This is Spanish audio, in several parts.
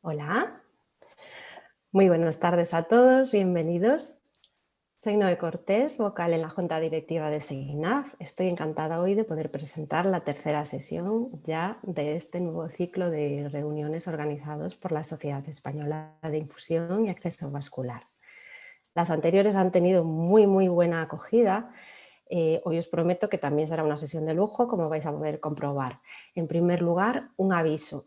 Hola, muy buenas tardes a todos, bienvenidos. Soy Noé Cortés, vocal en la Junta Directiva de SEGINAF. Estoy encantada hoy de poder presentar la tercera sesión ya de este nuevo ciclo de reuniones organizados por la Sociedad Española de Infusión y Acceso Vascular. Las anteriores han tenido muy buena acogida. Hoy os prometo que también será una sesión de lujo, como vais a poder comprobar. En primer lugar, un aviso.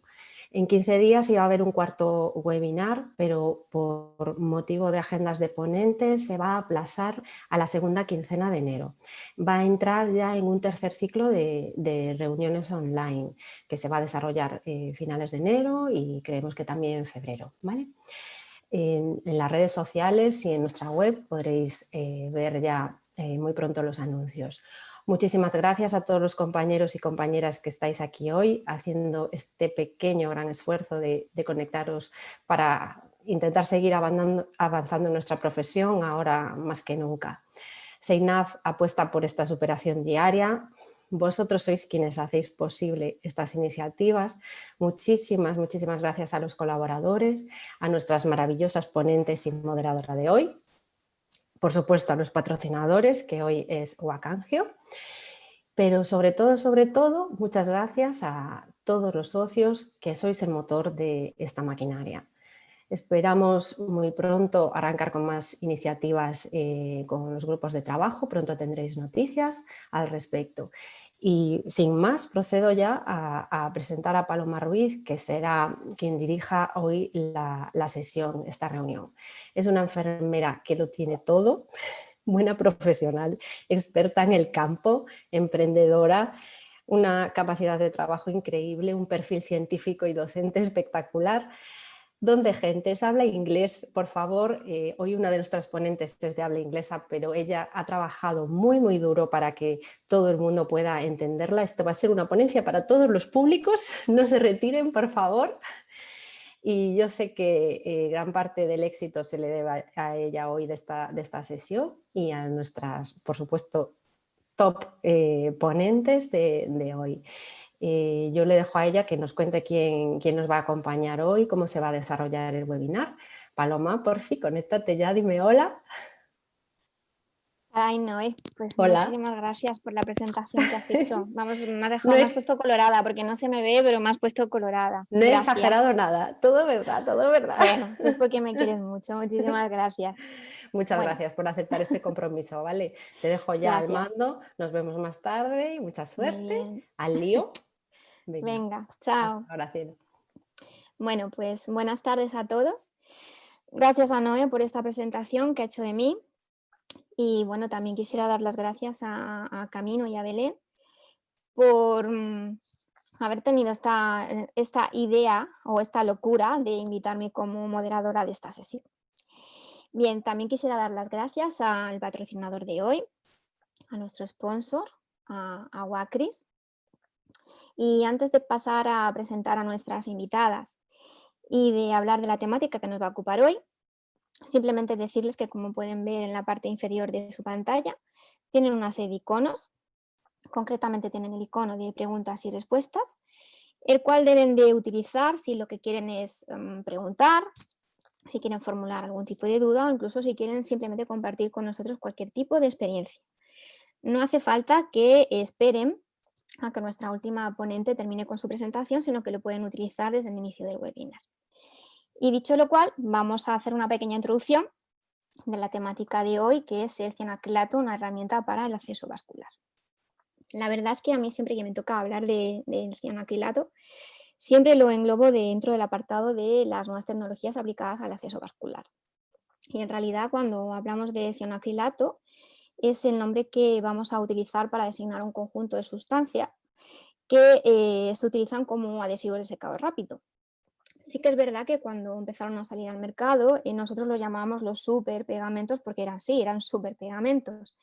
En 15 días iba a haber un cuarto webinar, pero por motivo de agendas de ponentes se va a aplazar a la segunda quincena de enero. Va a entrar ya en un tercer ciclo de reuniones online que se va a desarrollar finales de enero y creemos que también en febrero, ¿vale? En las redes sociales y en nuestra web podréis ver ya muy pronto los anuncios. Muchísimas gracias a todos los compañeros y compañeras que estáis aquí hoy haciendo este pequeño gran esfuerzo de conectaros para intentar seguir avanzando en nuestra profesión ahora más que nunca. SEINAF apuesta por esta superación diaria. Vosotros sois quienes hacéis posible estas iniciativas. Muchísimas gracias a los colaboradores, a nuestras maravillosas ponentes y moderadora de hoy. Por supuesto a los patrocinadores, que hoy es Huacangio. Pero sobre todo, muchas gracias a todos los socios que sois el motor de esta maquinaria. Esperamos muy pronto arrancar con más iniciativas con los grupos de trabajo, pronto tendréis noticias al respecto. Y sin más, procedo ya a presentar a Paloma Ruiz, que será quien dirija hoy la sesión, esta reunión. Es una enfermera que lo tiene todo, buena profesional, experta en el campo, emprendedora, una capacidad de trabajo increíble, un perfil científico y docente espectacular. Donde gentes, habla inglés, por favor. Hoy una de nuestras ponentes es de habla inglesa, pero ella ha trabajado muy duro para que todo el mundo pueda entenderla. Esto va a ser una ponencia para todos los públicos, no se retiren, por favor. Y yo sé que gran parte del éxito se le debe a ella hoy de esta sesión y a nuestras, por supuesto, top ponentes de hoy. Yo le dejo a ella que nos cuente quién nos va a acompañar hoy, cómo se va a desarrollar el webinar. Paloma, por fin, conéctate ya, dime hola. Ay, Noé, pues Hola. muchísimas gracias por la presentación que has hecho. Vamos, me No has puesto colorada, porque no se me ve, pero me has puesto colorada. he Gracias. exagerado nada, todo verdad, todo verdad. Bueno, es porque me quieres mucho. Muchísimas gracias. Muchas Bueno, gracias por aceptar este compromiso, ¿vale? Te dejo ya al gracias. mando, nos vemos más tarde y mucha Muy suerte. bien. Al lío. Venga, Venga, hasta chao. ahora, cielo. Bueno, pues buenas tardes a todos. Gracias a Noé por esta presentación que ha hecho de mí. Y bueno, también quisiera dar las gracias a Camino y a Belén por haber tenido esta idea o esta locura de invitarme como moderadora de esta sesión. Bien, también quisiera dar las gracias al patrocinador de hoy, a nuestro sponsor, a Wacris. Y antes de pasar a presentar a nuestras invitadas y de hablar de la temática que nos va a ocupar hoy, simplemente decirles que, como pueden ver en la parte inferior de su pantalla, tienen una serie de iconos. Concretamente tienen el icono de preguntas y respuestas, el cual deben de utilizar si lo que quieren es preguntar, si quieren formular algún tipo de duda o incluso si quieren simplemente compartir con nosotros cualquier tipo de experiencia. No hace falta que esperen a que nuestra última ponente termine con su presentación, sino que lo pueden utilizar desde el inicio del webinar. Y dicho lo cual, vamos a hacer una pequeña introducción de la temática de hoy, que es el cianoacrilato, una herramienta para el acceso vascular. La verdad es que a mí siempre que me toca hablar del cianoacrilato, siempre lo englobo dentro del apartado de las nuevas tecnologías aplicadas al acceso vascular. Y en realidad, cuando hablamos de cianoacrilato, es el nombre que vamos a utilizar para designar un conjunto de sustancias que se utilizan como adhesivos de secado rápido. Sí que es verdad que cuando empezaron a salir al mercado, nosotros los llamábamos los superpegamentos porque eran superpegamentos.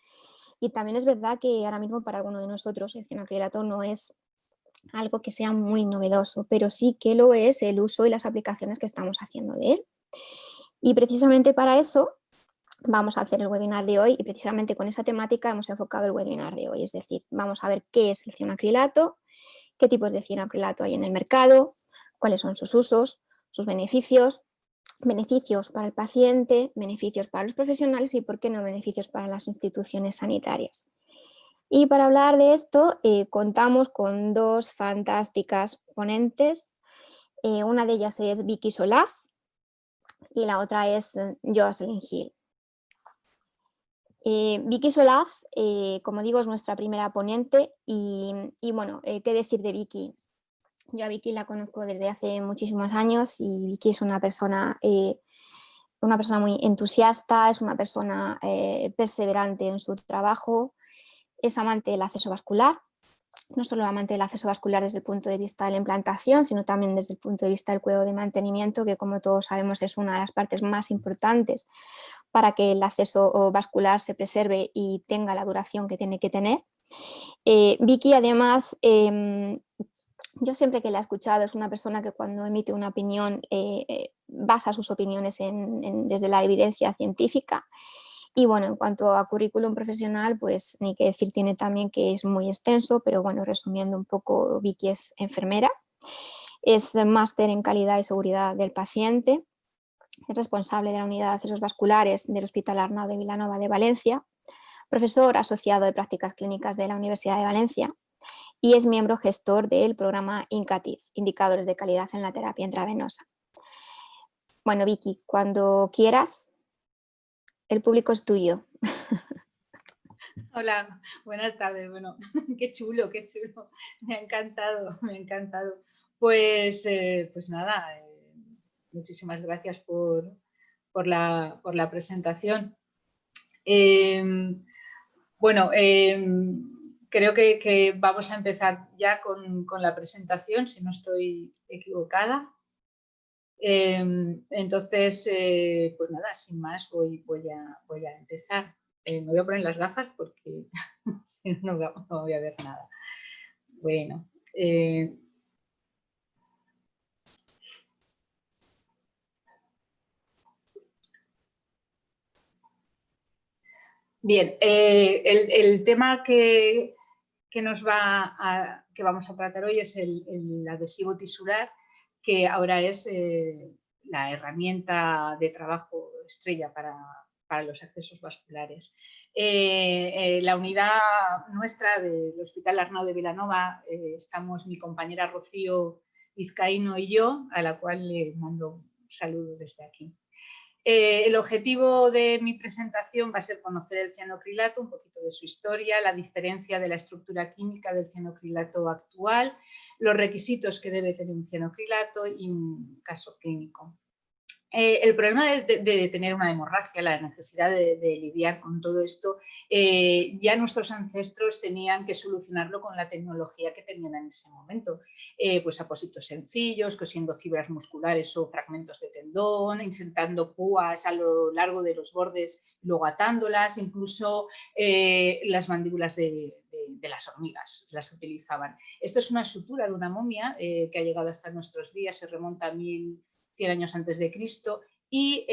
Y también es verdad que ahora mismo para alguno de nosotros el cianoacrilato no es algo que sea muy novedoso, pero sí que lo es el uso y las aplicaciones que estamos haciendo de él. Y precisamente para eso vamos a hacer el webinar de hoy y precisamente con esa temática hemos enfocado el webinar de hoy. Es decir, vamos a ver qué es el cianoacrilato, qué tipos de cianoacrilato hay en el mercado, cuáles son sus usos, sus beneficios, beneficios para el paciente, beneficios para los profesionales y, por qué no, beneficios para las instituciones sanitarias. Y para hablar de esto contamos con dos fantásticas ponentes. Una de ellas es Vicky Solaz y la otra es Jocelyn Hill. Vicky Solaz, como digo, es nuestra primera ponente y bueno, ¿qué decir de Vicky? Yo a Vicky la conozco desde hace muchísimos años y Vicky es una persona muy entusiasta, es una persona perseverante en su trabajo, es amante del acceso vascular, no solo amante del acceso vascular desde el punto de vista de la implantación, sino también desde el punto de vista del cuidado de mantenimiento, que como todos sabemos es una de las partes más importantes para que el acceso vascular se preserve y tenga la duración que tiene que tener. Vicky, además, yo siempre que la he escuchado es una persona que cuando emite una opinión basa sus opiniones desde la evidencia científica. Y bueno, en cuanto a currículum profesional, pues ni que decir tiene también que es muy extenso, pero bueno, resumiendo un poco, Vicky es enfermera, es máster en calidad y seguridad del paciente, es responsable de la unidad de accesos vasculares del Hospital Arnau de Vilanova de Valencia, profesor asociado de prácticas clínicas de la Universidad de Valencia y es miembro gestor del programa INCATIV, Indicadores de Calidad en la Terapia Intravenosa. Bueno, Vicky, cuando quieras, el público es tuyo. Hola, buenas tardes. Bueno, qué chulo, qué chulo. Me ha encantado, me ha encantado. Pues nada, muchísimas gracias por la presentación. Bueno, creo que vamos a empezar ya con la presentación, si no estoy equivocada. Entonces, pues nada, sin más voy a empezar. Me voy a poner las gafas porque si no, no voy a ver nada. Bueno. Bien, el tema que vamos a tratar hoy es el adhesivo tisular, que ahora es la herramienta de trabajo estrella para los accesos vasculares. La unidad nuestra del Hospital Arnau de Vilanova, estamos mi compañera Rocío Vizcaíno y yo, a la cual le mando un saludo desde aquí. El objetivo de mi presentación va a ser conocer el cianocrilato, un poquito de su historia, la diferencia de la estructura química del cianocrilato actual, los requisitos que debe tener un cianocrilato y un caso clínico. El problema de tener una hemorragia, la necesidad de lidiar con todo esto, ya nuestros ancestros tenían que solucionarlo con la tecnología que tenían en ese momento. Pues apósitos sencillos, cosiendo fibras musculares o fragmentos de tendón, insertando púas a lo largo de los bordes, luego atándolas, incluso las mandíbulas de las hormigas las utilizaban. Esto es una sutura de una momia que ha llegado hasta nuestros días, se remonta a 1100 años antes de Cristo, y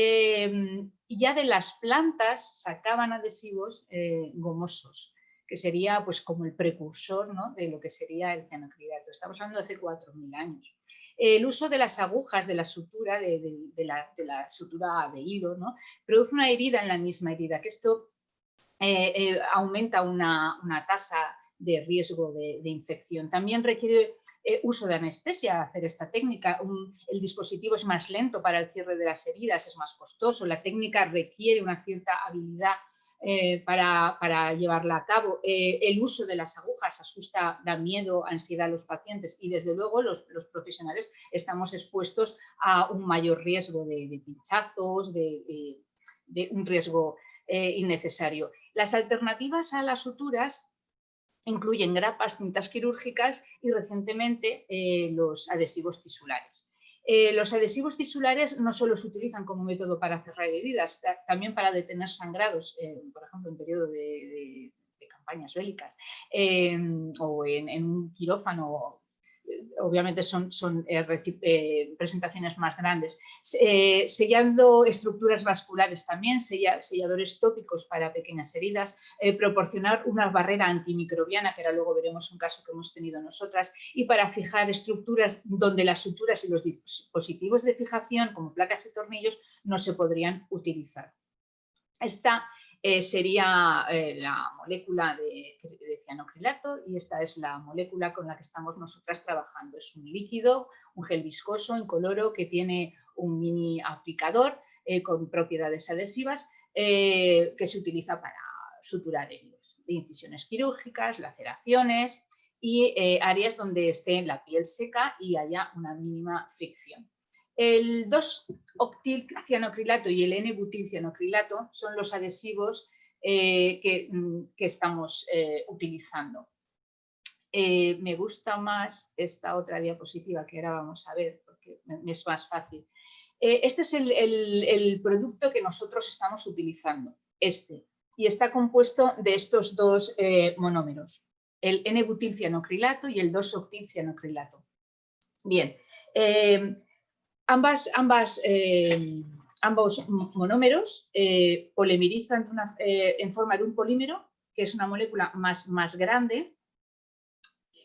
ya de las plantas sacaban adhesivos gomosos, que sería pues como el precursor, ¿no?, de lo que sería el cianocrilato. Estamos hablando de hace 4000 años. El uso de las agujas de la sutura, de la sutura de hilo, ¿no?, produce una herida en la misma herida, que esto aumenta una tasa de riesgo de infección. También requiere uso de anestesia hacer esta técnica. El dispositivo es más lento para el cierre de las heridas, es más costoso. La técnica requiere una cierta habilidad para llevarla a cabo. El uso de las agujas asusta, da miedo, ansiedad a los pacientes y desde luego los profesionales estamos expuestos a un mayor riesgo de pinchazos, de un riesgo innecesario. Las alternativas a las suturas incluyen grapas, cintas quirúrgicas y recientemente los adhesivos tisulares. Los adhesivos tisulares no solo se utilizan como método para cerrar heridas, también para detener sangrados, por ejemplo, en periodo de campañas bélicas o en un quirófano. obviamente son presentaciones más grandes. Sellando estructuras vasculares también, selladores tópicos para pequeñas heridas, proporcionar una barrera antimicrobiana, que ahora luego veremos un caso que hemos tenido nosotras, y para fijar estructuras donde las suturas y los dispositivos de fijación, como placas y tornillos, no se podrían utilizar. Esta sería la molécula de cianocrilato y esta es la molécula con la que estamos nosotras trabajando. Es un líquido, un gel viscoso, incoloro, que tiene un mini aplicador con propiedades adhesivas que se utiliza para suturar heridas de incisiones quirúrgicas, laceraciones y áreas donde esté la piel seca y haya una mínima fricción. El 2-octilcianocrilato y el N-butilcianocrilato son los adhesivos que estamos utilizando. Me gusta más esta otra diapositiva que ahora vamos a ver porque me es más fácil. Este es el producto que nosotros estamos utilizando, y está compuesto de estos dos monómeros, el N-butilcianocrilato y el 2-octilcianocrilato. Bien. Ambos monómeros polimerizan en forma de un polímero, que es una molécula más grande,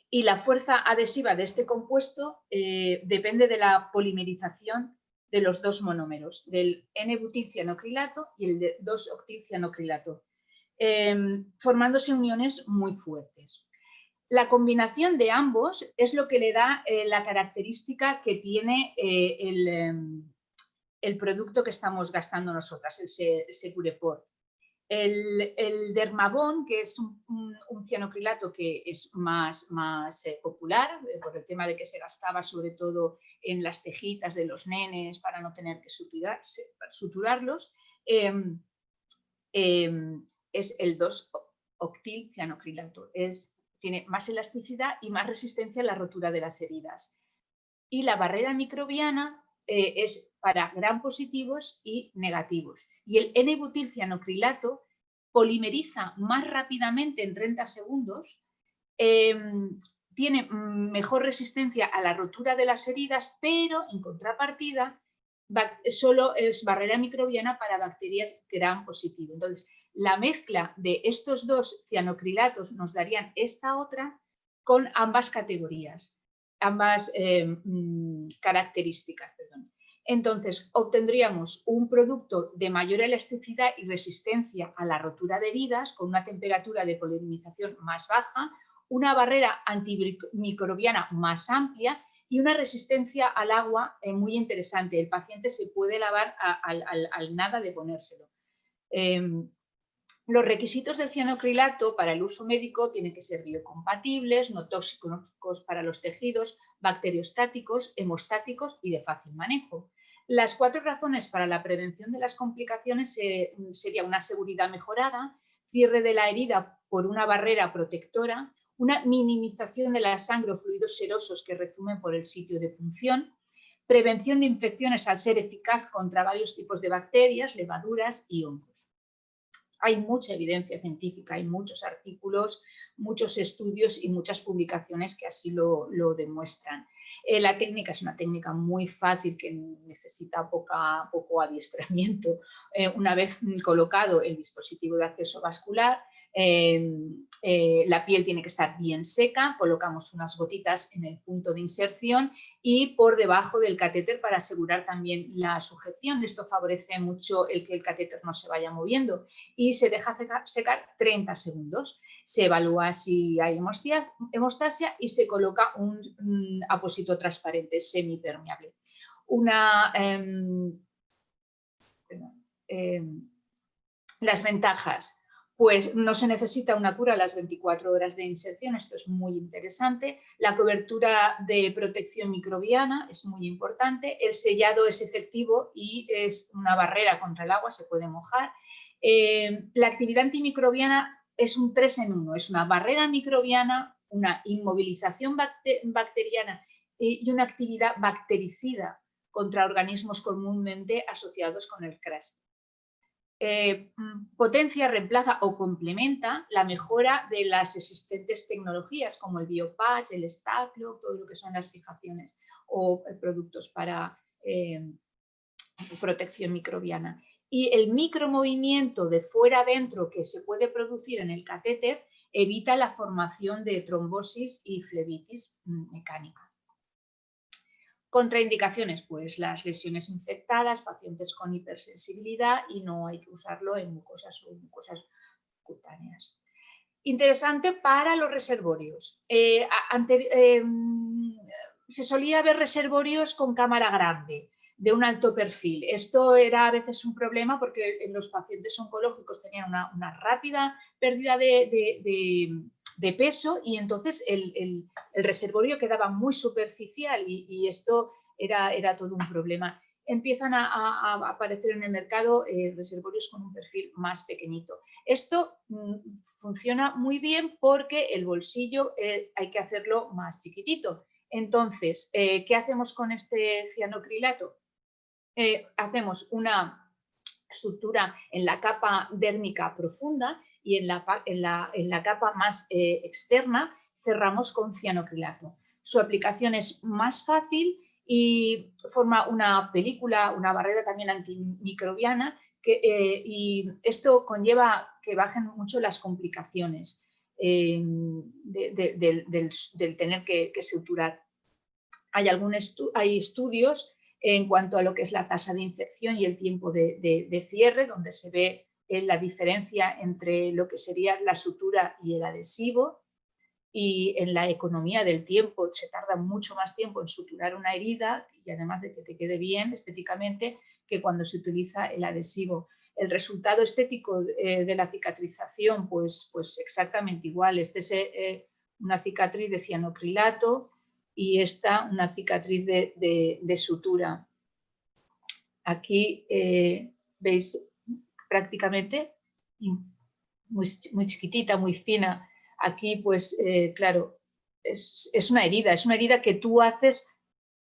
y la fuerza adhesiva de este compuesto depende de la polimerización de los dos monómeros, del N-butilcianocrilato y el 2-octilcianocrilato, formándose uniones muy fuertes. La combinación de ambos es lo que le da la característica que tiene el producto que estamos gastando nosotras, el Secureport. El Dermabond, que es un cianocrilato que es más popular, por el tema de que se gastaba sobre todo en las cejitas de los nenes para no tener que suturarlos, es el 2-octilcianocrilato. Tiene más elasticidad y más resistencia a la rotura de las heridas. Y la barrera microbiana es para gram positivos y negativos. Y el N-butilcianocrilato polimeriza más rápidamente en 30 segundos, tiene mejor resistencia a la rotura de las heridas, pero en contrapartida solo es barrera microbiana para bacterias gram positivo. Entonces, la mezcla de estos dos cianocrilatos nos darían esta otra con ambas categorías, ambas características. Perdón. Entonces, obtendríamos un producto de mayor elasticidad y resistencia a la rotura de heridas con una temperatura de polimerización más baja, una barrera antimicrobiana más amplia y una resistencia al agua muy interesante. El paciente se puede lavar al nada de ponérselo. Los requisitos del cianocrilato para el uso médico tienen que ser biocompatibles, no tóxicos para los tejidos, bacteriostáticos, hemostáticos y de fácil manejo. Las 4 razones para la prevención de las complicaciones sería una seguridad mejorada, cierre de la herida por una barrera protectora, una minimización de la sangre o fluidos serosos que rezumen por el sitio de punción, prevención de infecciones al ser eficaz contra varios tipos de bacterias, levaduras y hongos. Hay mucha evidencia científica, hay muchos artículos, muchos estudios y muchas publicaciones que así lo demuestran. La técnica es una técnica muy fácil que necesita poco adiestramiento. Una vez colocado el dispositivo de acceso vascular, la piel tiene que estar bien seca, colocamos unas gotitas en el punto de inserción y por debajo del catéter para asegurar también la sujeción. Esto favorece mucho el que el catéter no se vaya moviendo y se deja secar 30 segundos. Se evalúa si hay hemostasia y se coloca un apósito transparente semipermeable. Las ventajas. Pues no se necesita una cura a las 24 horas de inserción, esto es muy interesante. La cobertura de protección microbiana es muy importante. El sellado es efectivo y es una barrera contra el agua, se puede mojar. La actividad antimicrobiana es un 3 en 1, es una barrera microbiana, una inmovilización bacteriana y una actividad bactericida contra organismos comúnmente asociados con el CRAS. potencia, reemplaza o complementa la mejora de las existentes tecnologías como el biopatch, el Stacklock, todo lo que son las fijaciones o productos para protección microbiana. Y el micromovimiento de fuera adentro que se puede producir en el catéter evita la formación de trombosis y flebitis mecánica. Contraindicaciones, pues las lesiones infectadas, pacientes con hipersensibilidad y no hay que usarlo en mucosas o mucosas cutáneas. Interesante para los reservorios. Se solía ver reservorios con cámara grande, de un alto perfil. Esto era a veces un problema porque los pacientes oncológicos tenían una rápida pérdida de peso y entonces el reservorio quedaba muy superficial y esto era todo un problema. Empiezan a aparecer en el mercado reservorios con un perfil más pequeñito. Esto funciona muy bien porque el bolsillo hay que hacerlo más chiquitito. Entonces, ¿qué hacemos con este cianocrilato? Hacemos una sutura en la capa dérmica profunda y en la capa más externa cerramos con cianocrilato. Su aplicación es más fácil y forma una película, una barrera también antimicrobiana y esto conlleva que bajen mucho las complicaciones del tener que suturar. Hay estudios en cuanto a lo que es la tasa de infección y el tiempo de cierre, donde se ve la diferencia entre lo que sería la sutura y el adhesivo, y en la economía del tiempo, se tarda mucho más tiempo en suturar una herida y además de que te quede bien estéticamente que cuando se utiliza el adhesivo. El resultado estético de la cicatrización, pues exactamente igual. Este es una cicatriz de cianocrilato y esta una cicatriz de sutura. Aquí veis prácticamente muy chiquitita, muy fina. Aquí, pues, claro, es una herida que tú haces,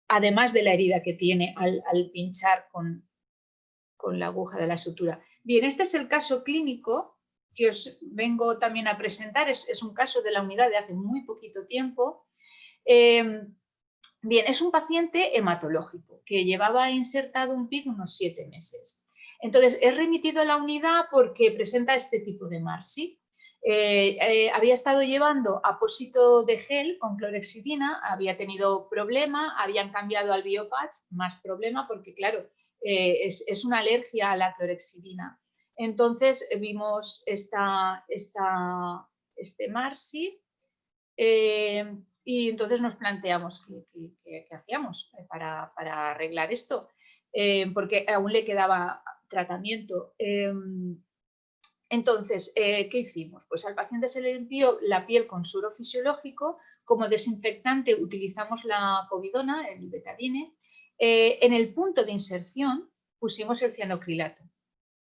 además de la herida que tiene al pinchar con la aguja de la sutura. Bien, este es el caso clínico que os vengo también a presentar. Es un caso de la unidad de hace muy poquito tiempo. Bien, es un paciente hematológico que llevaba insertado un PIC unos 7 meses. Entonces, es remitido a la unidad porque presenta este tipo de MARSI. Había estado llevando apósito de gel con clorexidina, había tenido problema, habían cambiado al biopatch, más problema porque, claro, es una alergia a la clorexidina. Entonces, vimos este MARSI y entonces nos planteamos qué hacíamos para arreglar esto, porque aún le quedaba tratamiento. Entonces, ¿qué hicimos? Pues al paciente se le limpió la piel con suero fisiológico. Como desinfectante utilizamos la povidona, el betadine. En el punto de inserción pusimos el cianocrilato,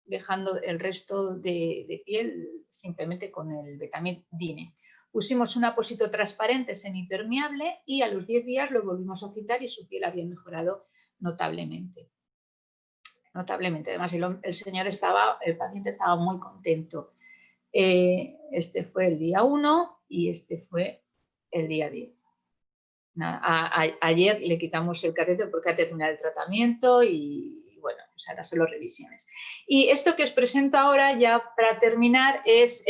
dejando el resto de piel simplemente con el betadine. Pusimos un apósito transparente semipermeable y a los 10 días lo volvimos a citar y su piel había mejorado notablemente. Además, el paciente estaba muy contento. Este fue el día 1 y este fue el día 10. Ayer le quitamos el catéter porque ha terminado el tratamiento y bueno, pues ahora son las revisiones. Y esto que os presento ahora, ya para terminar, es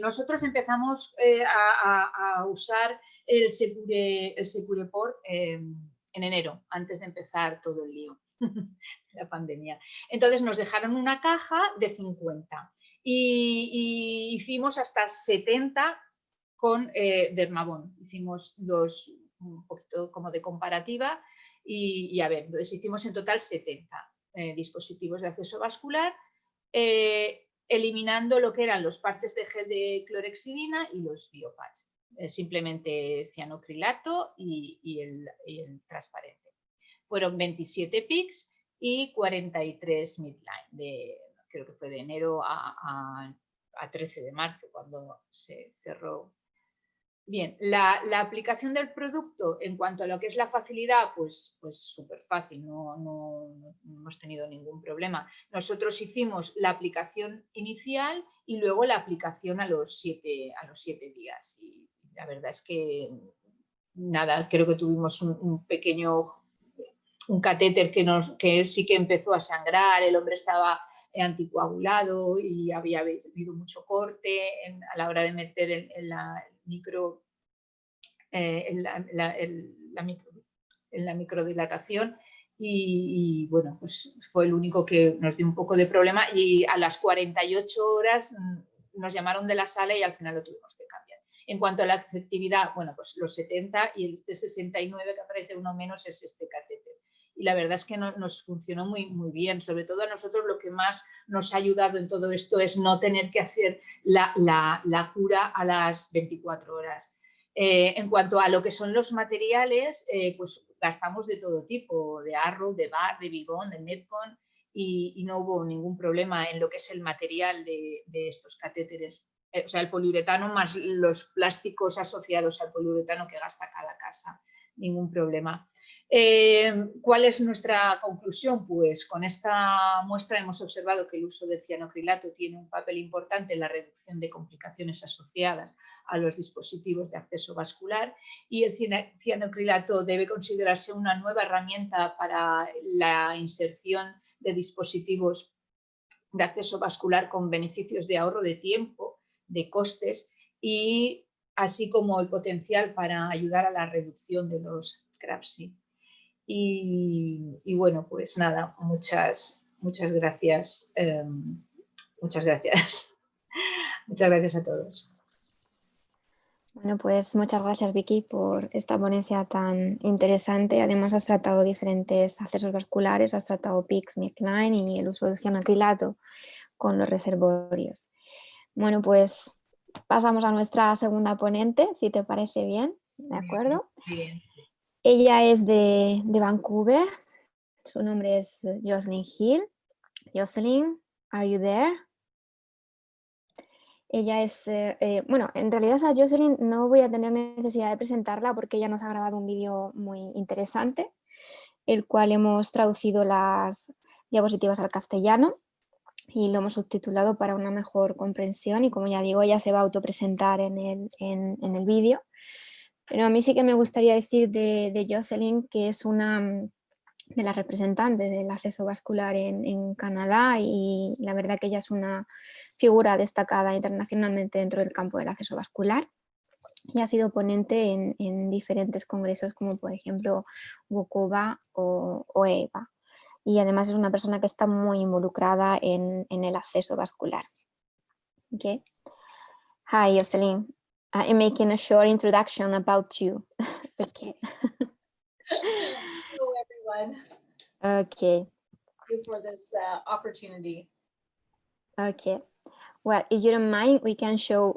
nosotros empezamos a usar el Secureport en enero, antes de empezar todo el lío. La pandemia. Entonces nos dejaron una caja de 50 y hicimos hasta 70 con Dermabond. Hicimos dos, un poquito como de comparativa y a ver, entonces hicimos en total 70 dispositivos de acceso vascular, eliminando lo que eran los parches de gel de clorexidina y los biopatch. Simplemente cianocrilato y el transparente. Fueron 27 PICs y 43 midline, creo que fue de enero a 13 de marzo, cuando se cerró Bien, la aplicación del producto en cuanto a lo que es la facilidad, pues súper fácil, no hemos tenido ningún problema. Nosotros hicimos la aplicación inicial y luego la aplicación a los 7 días. Y la verdad es que nada, creo que tuvimos un pequeño catéter que sí que empezó a sangrar, el hombre estaba anticoagulado y había habido mucho corte a la hora de meter en la microdilatación y bueno, pues fue el único que nos dio un poco de problema y a las 48 horas nos llamaron de la sala y al final lo tuvimos que cambiar. En cuanto a la efectividad, bueno, pues los 70 y el 69 que aparece uno menos es este catéter. Y la verdad es que nos funcionó muy, muy bien. Sobre todo a nosotros lo que más nos ha ayudado en todo esto es no tener que hacer la cura a las 24 horas. En cuanto a lo que son los materiales, pues gastamos de todo tipo, de Arrow, de Bar, de Bigón, de Metcon y no hubo ningún problema en lo que es el material de estos catéteres. O sea, el poliuretano más los plásticos asociados al poliuretano que gasta cada casa. Ningún problema. ¿Cuál es nuestra conclusión? Pues con esta muestra hemos observado que el uso del cianocrilato tiene un papel importante en la reducción de complicaciones asociadas a los dispositivos de acceso vascular y el cianocrilato debe considerarse una nueva herramienta para la inserción de dispositivos de acceso vascular con beneficios de ahorro de tiempo, de costes y así como el potencial para ayudar a la reducción de los CRAPSI. Y bueno, pues nada, muchas gracias. Muchas gracias. Muchas gracias a todos. Bueno, pues muchas gracias, Vicky, por esta ponencia tan interesante. Además, has tratado diferentes accesos vasculares, has tratado PICS, MIC9 y el uso del cianocrilato con los reservorios. Bueno, pues pasamos a nuestra segunda ponente, si te parece bien, ¿de acuerdo? Bien. Ella es de Vancouver, su nombre es Jocelyn Hill. Jocelyn, are you there? Ella es, bueno, en realidad a Jocelyn no voy a tener necesidad de presentarla porque ella nos ha grabado un vídeo muy interesante, el cual hemos traducido las diapositivas al castellano y lo hemos subtitulado para una mejor comprensión y como ya digo, ella se va a autopresentar en el vídeo. Pero a mí sí que me gustaría decir de Jocelyn que es una de las representantes del acceso vascular en Canadá y la verdad que ella es una figura destacada internacionalmente dentro del campo del acceso vascular y ha sido ponente en diferentes congresos como por ejemplo WOCOVA o EVA y además es una persona que está muy involucrada en el acceso vascular. Okay. Hi Jocelyn, I'm making a short introduction about you. Okay. Hello, everyone. Okay. Thank you for this opportunity. Okay. Well, if you don't mind, we can show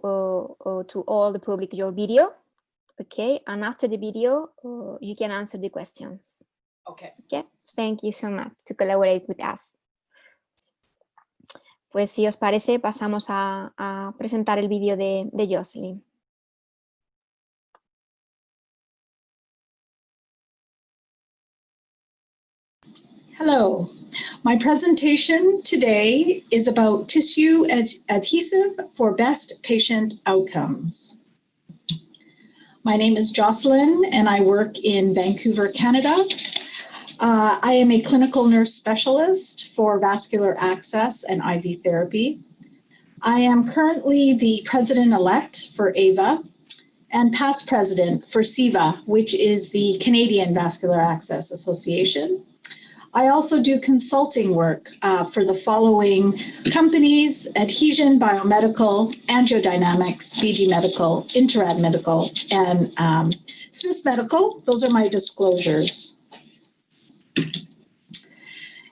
to all the public your video. Okay. And after the video, you can answer the questions. Okay. Okay. Thank you so much to collaborate with us. Pues si os parece, pasamos a presentar el vídeo de Jocelyn. Hello, my presentation today is about tissue adhesive for best patient outcomes. My name is Jocelyn and I work in Vancouver, Canada. I am a clinical nurse specialist for vascular access and IV therapy. I am currently the president-elect for AVA and past president for CIVA, which is the Canadian Vascular Access Association. I also do consulting work for the following companies: Adhesion Biomedical, Angiodynamics, BG Medical, Interad Medical, and Smiths Medical. Those are my disclosures.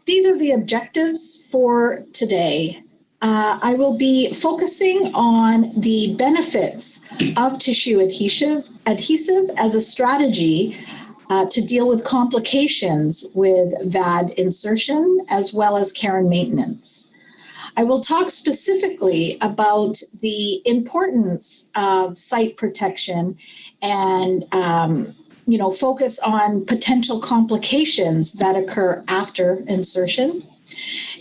These are the objectives for today. I will be focusing on the benefits of tissue adhesive as a strategy to deal with complications with VAD insertion, as well as care and maintenance. I will talk specifically about the importance of site protection and focus on potential complications that occur after insertion.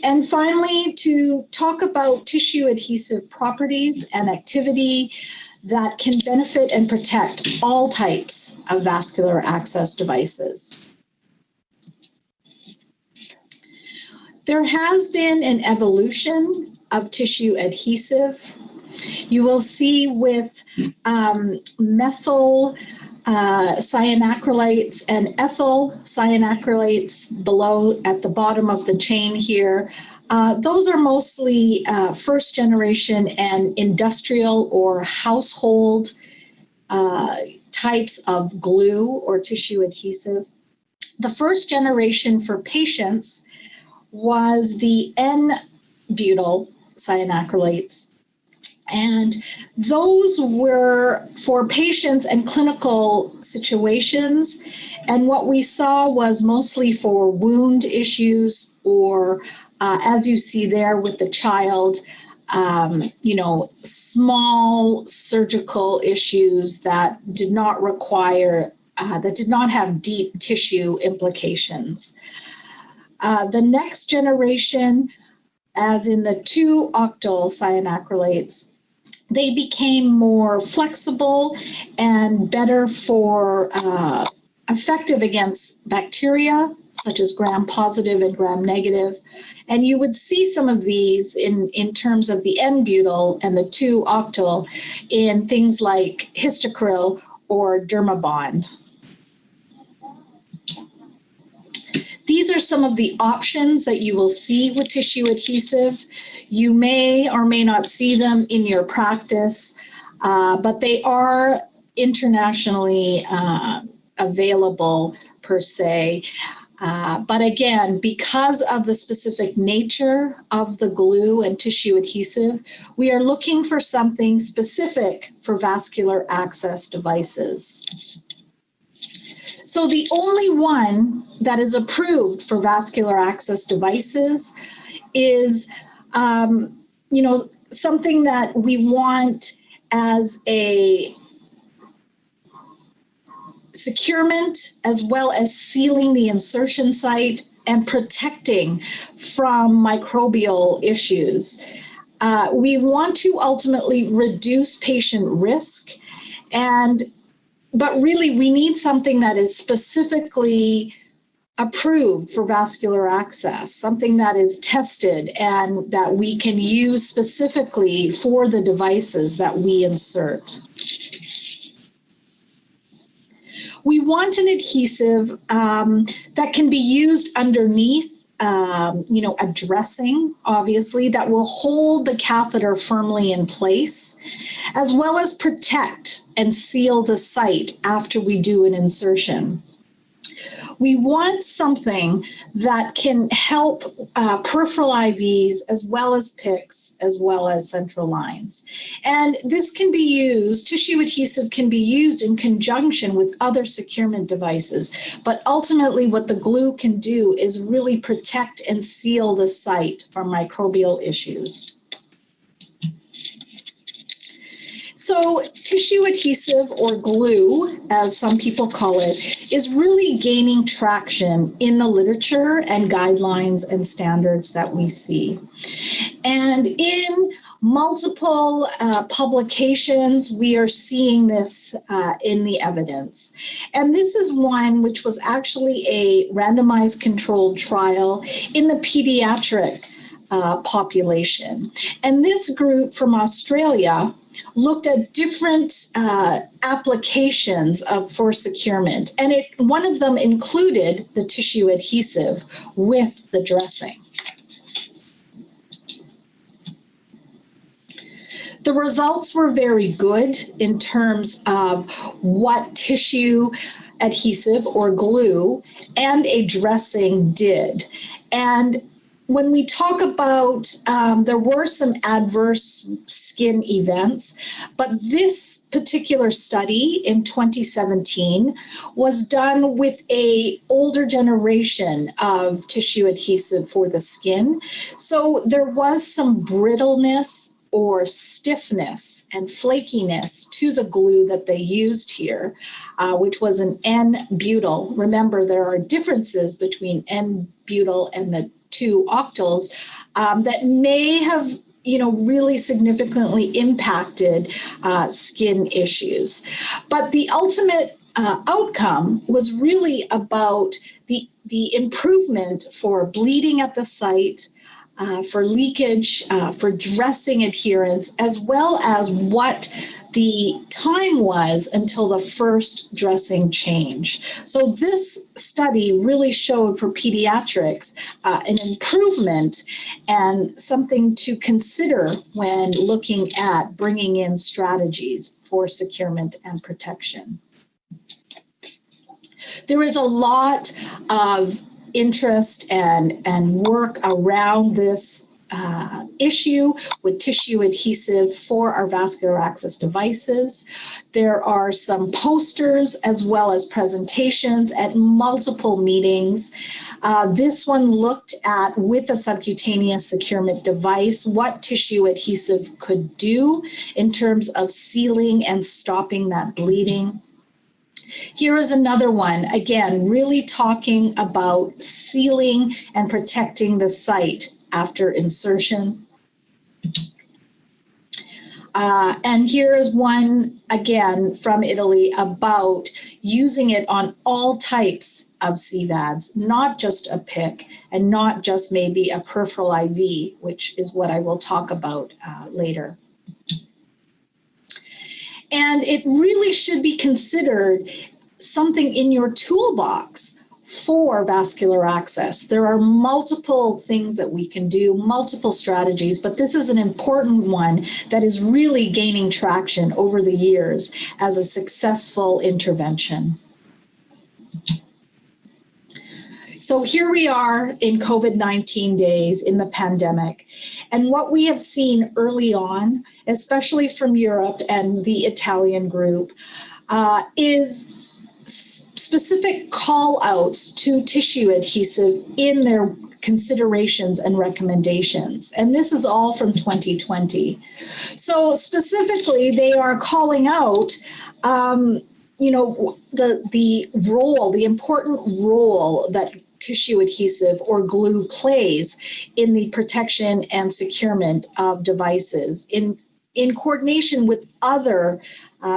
And finally, to talk about tissue adhesive properties and activity that can benefit and protect all types of vascular access devices. There has been an evolution of tissue adhesive. You will see with methyl cyanacrylates and ethyl cyanacrylates below at the bottom of the chain here. Those are mostly first generation and industrial or household types of glue or tissue adhesive. The first generation for patients was the N-butyl cyanacrylates. And those were for patients and clinical situations. And what we saw was mostly for wound issues or, as you see there with the child, small surgical issues that did not require, that did not have deep tissue implications. The next generation, as in the 2-octyl cyanacrylates, they became more flexible and better for effective against bacteria, such as gram-positive and gram-negative. And you would see some of these in terms of the N-butyl and the 2-octyl in things like Histocryl or Dermabond. These are some of the options that you will see with tissue adhesive. You may or may not see them in your practice, but they are internationally available per se. But again, because of the specific nature of the glue and tissue adhesive, we are looking for something specific for vascular access devices. So the only one that is approved for vascular access devices is, something that we want as a securement as well as sealing the insertion site and protecting from microbial issues. We want to ultimately reduce patient risk, but really we need something that is specifically approved for vascular access, something that is tested and that we can use specifically for the devices that we insert. We want an adhesive that can be used underneath, a dressing, obviously, that will hold the catheter firmly in place, as well as protect and seal the site after we do an insertion. We want something that can help peripheral IVs as well as PICCs, as well as central lines. And this can be used, tissue adhesive can be used in conjunction with other securement devices. But ultimately what the glue can do is really protect and seal the site from microbial issues. So tissue adhesive, or glue, as some people call it, is really gaining traction in the literature and guidelines and standards that we see. And in multiple publications, we are seeing this in the evidence. And this is one which was actually a randomized controlled trial in the pediatric population. And this group from Australia looked at different applications for securement, and one of them included the tissue adhesive with the dressing. The results were very good in terms of what tissue adhesive or glue and a dressing did. And when we talk about, there were some adverse skin events, but this particular study in 2017 was done with a older generation of tissue adhesive for the skin. So there was some brittleness or stiffness and flakiness to the glue that they used here, which was an N-butyl. Remember, there are differences between N-butyl and the 2-octyls that may have, really significantly impacted skin issues. But the ultimate outcome was really about the improvement for bleeding at the site, for leakage, for dressing adherence, as well as what the time was until the first dressing change. So this study really showed for pediatrics an improvement and something to consider when looking at bringing in strategies for securement and protection. There is a lot of interest and work around this issue with tissue adhesive for our vascular access devices. There are some posters as well as presentations at multiple meetings. This one looked at, with a subcutaneous securement device, what tissue adhesive could do in terms of sealing and stopping that bleeding. Here is another one, again, really talking about sealing and protecting the site after insertion. And here is one, again, from Italy about using it on all types of CVADs, not just a PICC and not just maybe a peripheral IV, which is what I will talk about later. And it really should be considered something in your toolbox for vascular access. There are multiple things that we can do, multiple strategies, but this is an important one that is really gaining traction over the years as a successful intervention. So here we are in COVID-19 days in the pandemic. And what we have seen early on, especially from Europe and the Italian group, is specific call outs to tissue adhesive in their considerations and recommendations. And this is all from 2020. So specifically, they are calling out the role, the important role that tissue adhesive or glue plays in the protection and securement of devices in coordination with other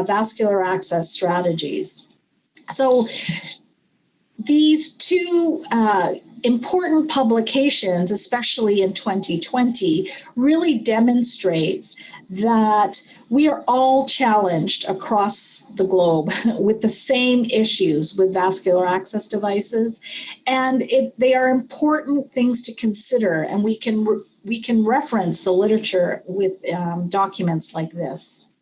vascular access strategies. So these two important publications, especially in 2020, really demonstrates that we are all challenged across the globe with the same issues with vascular access devices, and they are important things to consider, and we can reference the literature with documents like this.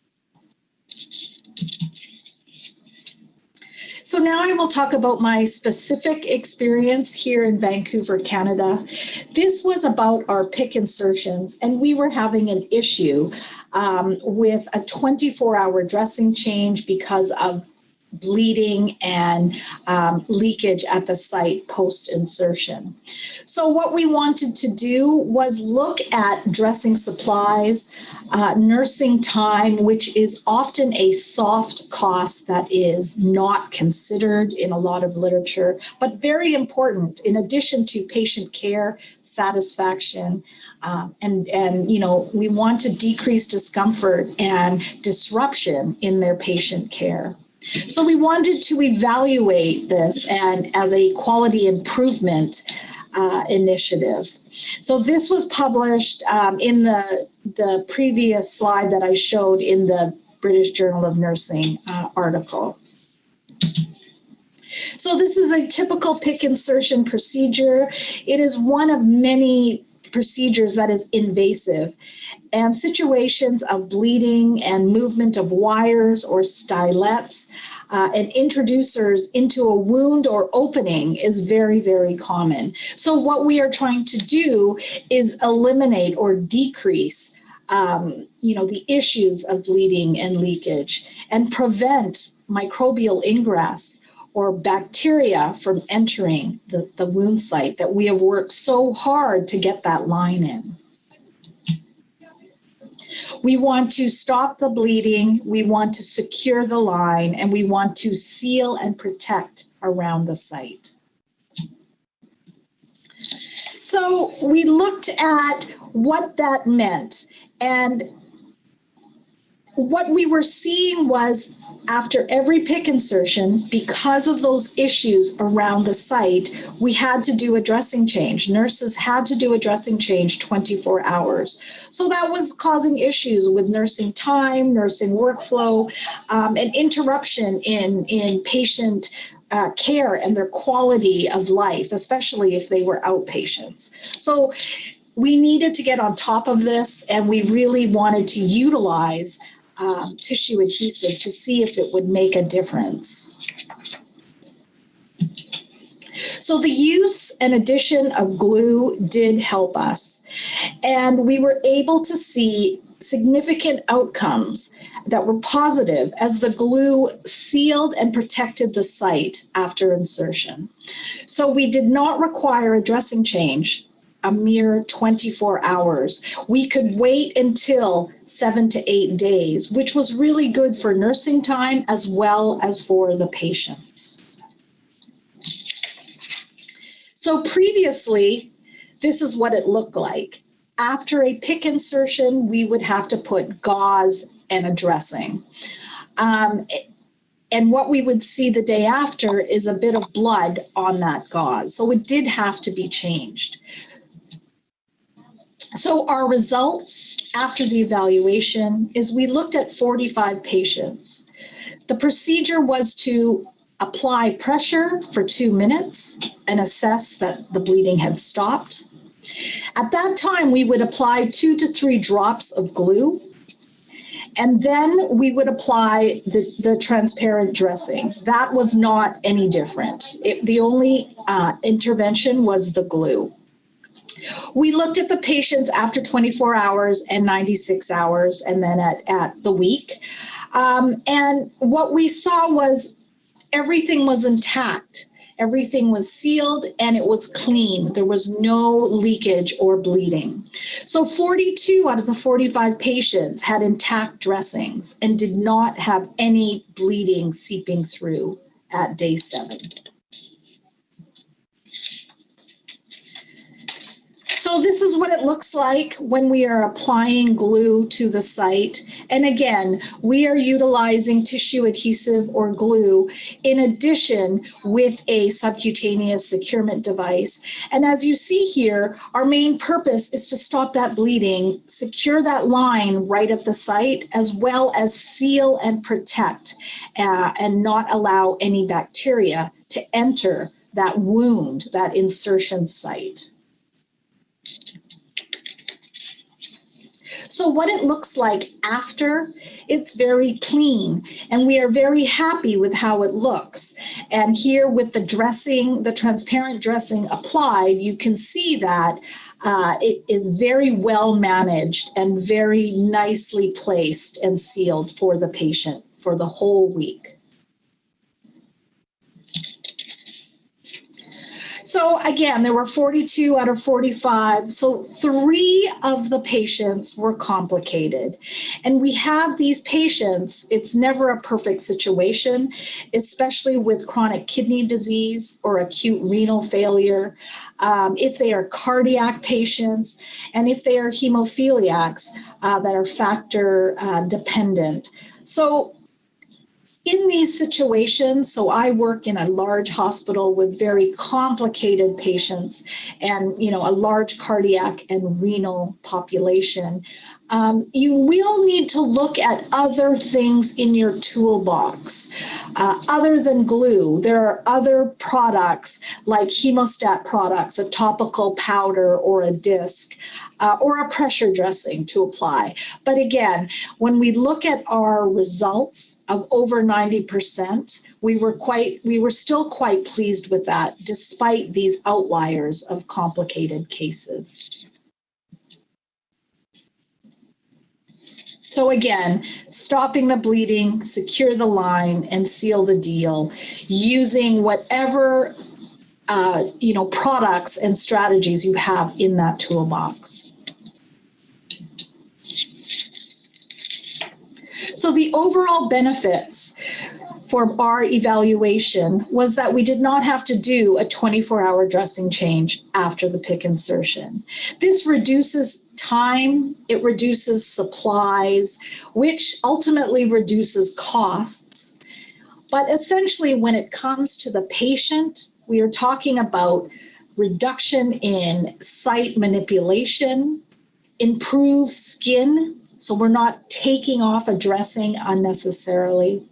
So now I will talk about my specific experience here in Vancouver, Canada. This was about our PICC insertions, and we were having an issue with a 24-hour dressing change because of bleeding and leakage at the site post-insertion. So what we wanted to do was look at dressing supplies, nursing time, which is often a soft cost that is not considered in a lot of literature, but very important in addition to patient care, satisfaction, and we want to decrease discomfort and disruption in their patient care. So we wanted to evaluate this and as a quality improvement initiative. So this was published in the previous slide that I showed in the British Journal of Nursing article. So this is a typical PICC insertion procedure. It is one of many procedures that is invasive, and situations of bleeding and movement of wires or stylets and introducers into a wound or opening is very, very common. So what we are trying to do is eliminate or decrease the issues of bleeding and leakage and prevent microbial ingress or bacteria from entering the wound site that we have worked so hard to get that line in. We want to stop the bleeding, we want to secure the line, and we want to seal and protect around the site. So we looked at what that meant, and what we were seeing was after every PICC insertion, because of those issues around the site, we had to do a dressing change. Nurses had to do a dressing change 24 hours. So that was causing issues with nursing time, nursing workflow, and interruption in patient care and their quality of life, especially if they were outpatients. So we needed to get on top of this, and we really wanted to utilize tissue adhesive to see if it would make a difference. So the use and addition of glue did help us, and we were able to see significant outcomes that were positive as the glue sealed and protected the site after insertion. So we did not require a dressing change a mere 24 hours. We could wait until 7 to 8 days, which was really good for nursing time as well as for the patients. So previously, this is what it looked like. After a PICC insertion, we would have to put gauze and a dressing. And what we would see the day after is a bit of blood on that gauze. So it did have to be changed. So our results after the evaluation is we looked at 45 patients. The procedure was to apply pressure for 2 minutes and assess that the bleeding had stopped. At that time, we would apply 2 to 3 drops of glue, and then we would apply the transparent dressing. That was not any different. The only intervention was the glue. We looked at the patients after 24 hours and 96 hours, and then at the week. And what we saw was everything was intact. Everything was sealed and it was clean. There was no leakage or bleeding. So 42 out of the 45 patients had intact dressings and did not have any bleeding seeping through at day 7. So this is what it looks like when we are applying glue to the site. And again, we are utilizing tissue adhesive or glue in addition with a subcutaneous securement device. And as you see here, our main purpose is to stop that bleeding, secure that line right at the site, as well as seal and protect and not allow any bacteria to enter that wound, that insertion site. So what it looks like after, it's very clean, and we are very happy with how it looks. And here with the dressing, the transparent dressing applied, you can see that it is very well managed and very nicely placed and sealed for the patient for the whole week. So again, there were 42 out of 45. So 3 of the patients were complicated. And we have these patients, it's never a perfect situation, especially with chronic kidney disease or acute renal failure, if they are cardiac patients, and if they are hemophiliacs that are factor dependent. So in these situations, so I work in a large hospital with very complicated patients and, a large cardiac and renal population. You will need to look at other things in your toolbox. Other than glue, there are other products like hemostat products, a topical powder or a disc, or a pressure dressing to apply. But again, when we look at our results of overnight 90%. We were still quite pleased with that, despite these outliers of complicated cases. So again, stopping the bleeding, secure the line, and seal the deal using whatever products and strategies you have in that toolbox. So the overall benefits for our evaluation was that we did not have to do a 24-hour dressing change after the PICC insertion. This reduces time, it reduces supplies, which ultimately reduces costs. But essentially, when it comes to the patient, we are talking about reduction in site manipulation, improved skin, so we're not taking off a dressing unnecessarily,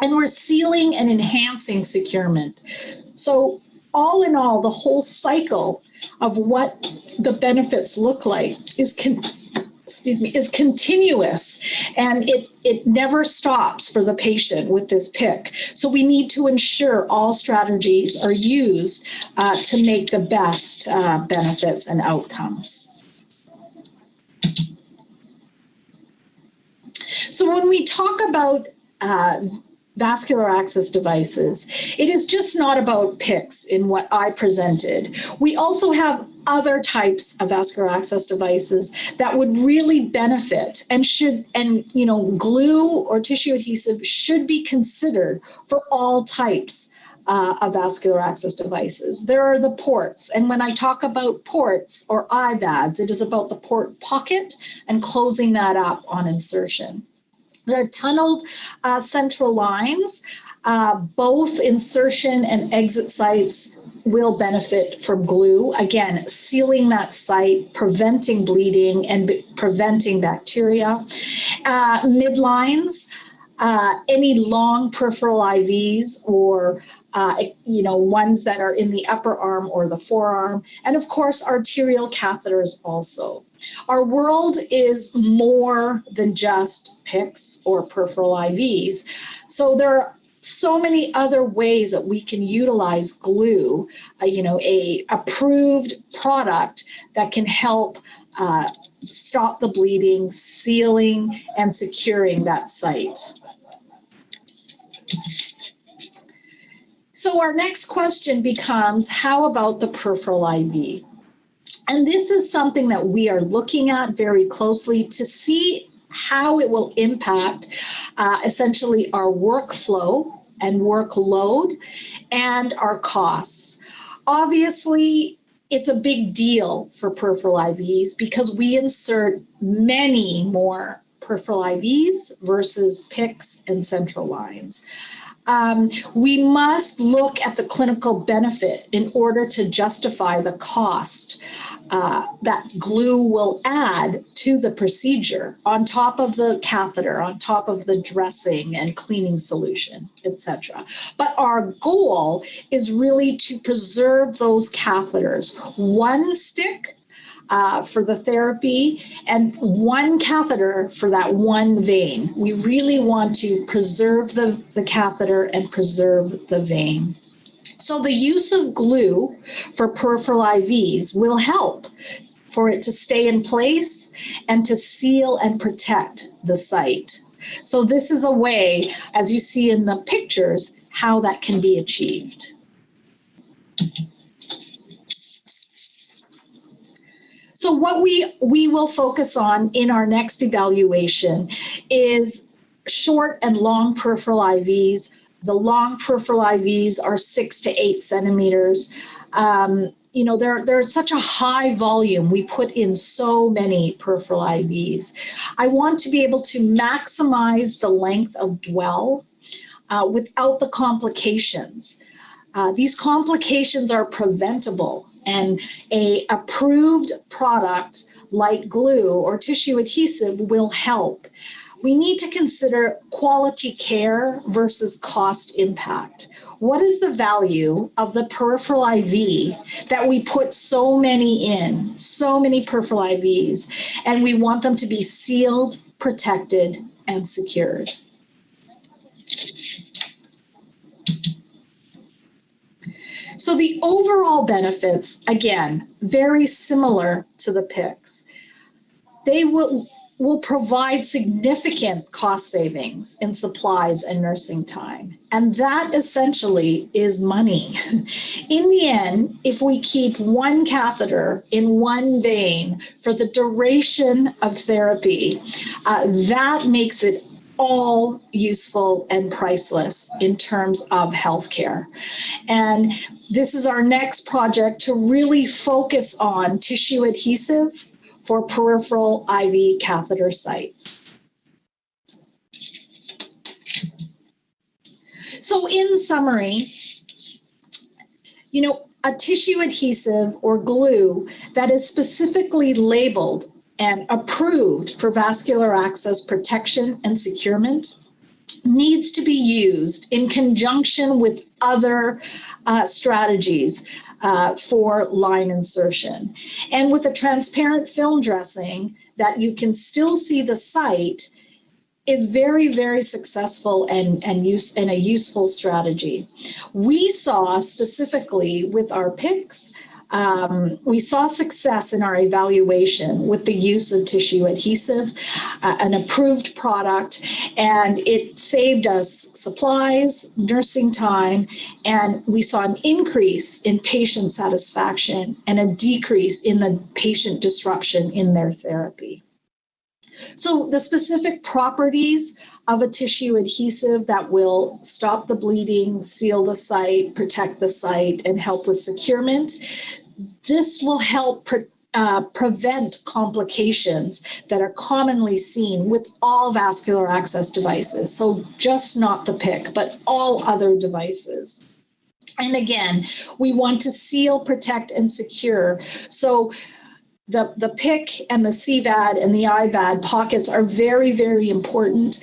and we're sealing and enhancing securement. So all in all, the whole cycle of what the benefits look like is continuous, and it never stops for the patient with this PICC. So we need to ensure all strategies are used to make the best benefits and outcomes. So when we talk about vascular access devices, it is just not about PICCs in what I presented. We also have other types of vascular access devices that would really benefit and glue or tissue adhesive should be considered for all types of vascular access devices. There are the ports, and when I talk about ports or IVADs, it is about the port pocket and closing that up on insertion. There are tunneled central lines. Both insertion and exit sites will benefit from glue. Again, sealing that site, preventing bleeding and preventing bacteria. Midlines, any long peripheral IVs or ones that are in the upper arm or the forearm, and of course arterial catheters also. Our world is more than just PICCs or peripheral IVs. So there are so many other ways that we can utilize glue, a approved product that can help stop the bleeding, sealing, and securing that site. So our next question becomes, how about the peripheral IV? And this is something that we are looking at very closely to see how it will impact essentially our workflow and workload and our costs. Obviously, it's a big deal for peripheral IVs because we insert many more peripheral IVs versus PICCs and central lines. We must look at the clinical benefit in order to justify the cost that glue will add to the procedure on top of the catheter, on top of the dressing and cleaning solution, etc. But our goal is really to preserve those catheters. One stick for the therapy and one catheter for that one vein. We really want to preserve the catheter and preserve the vein. So the use of glue for peripheral IVs will help for it to stay in place and to seal and protect the site. So this is a way, as you see in the pictures, how that can be achieved. So what we will focus on in our next evaluation is short and long peripheral IVs. The long peripheral IVs are 6 to 8 centimeters. There's such a high volume. We put in so many peripheral IVs. I want to be able to maximize the length of dwell without the complications. These complications are preventable, and an approved product like glue or tissue adhesive will help. We need to consider quality care versus cost impact. What is the value of the peripheral IV that we put so many in, so many peripheral IVs, and we want them to be sealed, protected, and secured? So the overall benefits, again, very similar to the PICS. They will provide significant cost savings in supplies and nursing time. And that essentially is money. In the end, if we keep one catheter in one vein for the duration of therapy, that makes it all useful and priceless in terms of healthcare. And this is our next project to really focus on tissue adhesive for peripheral IV catheter sites. So in summary, a tissue adhesive or glue that is specifically labeled and approved for vascular access protection and securement needs to be used in conjunction with other strategies for line insertion. And with a transparent film dressing that you can still see the site is very, very successful and a useful strategy. We saw specifically with our PICS, we saw success in our evaluation with the use of tissue adhesive, an approved product, and it saved us supplies, nursing time, and we saw an increase in patient satisfaction and a decrease in the patient disruption in their therapy. So the specific properties of a tissue adhesive that will stop the bleeding, seal the site, protect the site, and help with securement, this will help prevent complications that are commonly seen with all vascular access devices. So just not the PIC, but all other devices. And again, we want to seal, protect, and secure. So the PIC and the CVAD and the IVAD pockets are very, very important,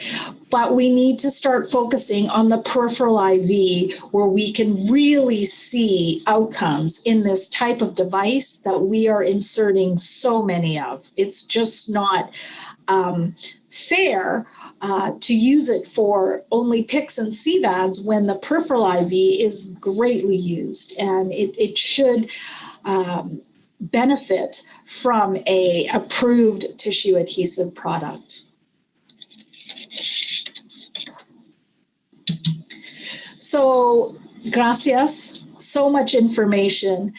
but we need to start focusing on the peripheral IV where we can really see outcomes in this type of device that we are inserting so many of. It's just not fair to use it for only PICs and CVADs when the peripheral IV is greatly used, and it should benefit from a approved tissue adhesive product. So, gracias. So much information.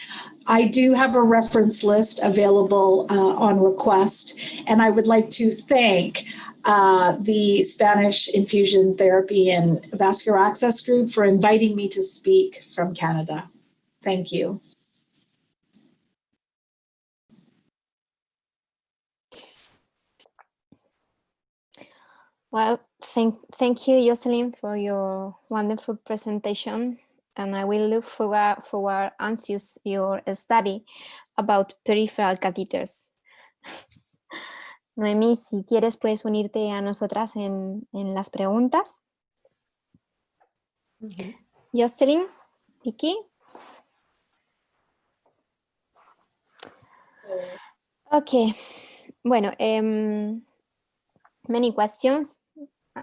I do have a reference list available on request, and I would like to thank the Spanish Infusion Therapy and Vascular Access Group for inviting me to speak from Canada. Thank you. Well, thank you, Jocelyn, for your wonderful presentation. And I will look forward anxious your study about peripheral catheters. Noemí, si quieres, puedes unirte a nosotras en las preguntas. Jocelyn, Vicky. Okay, bueno, many questions,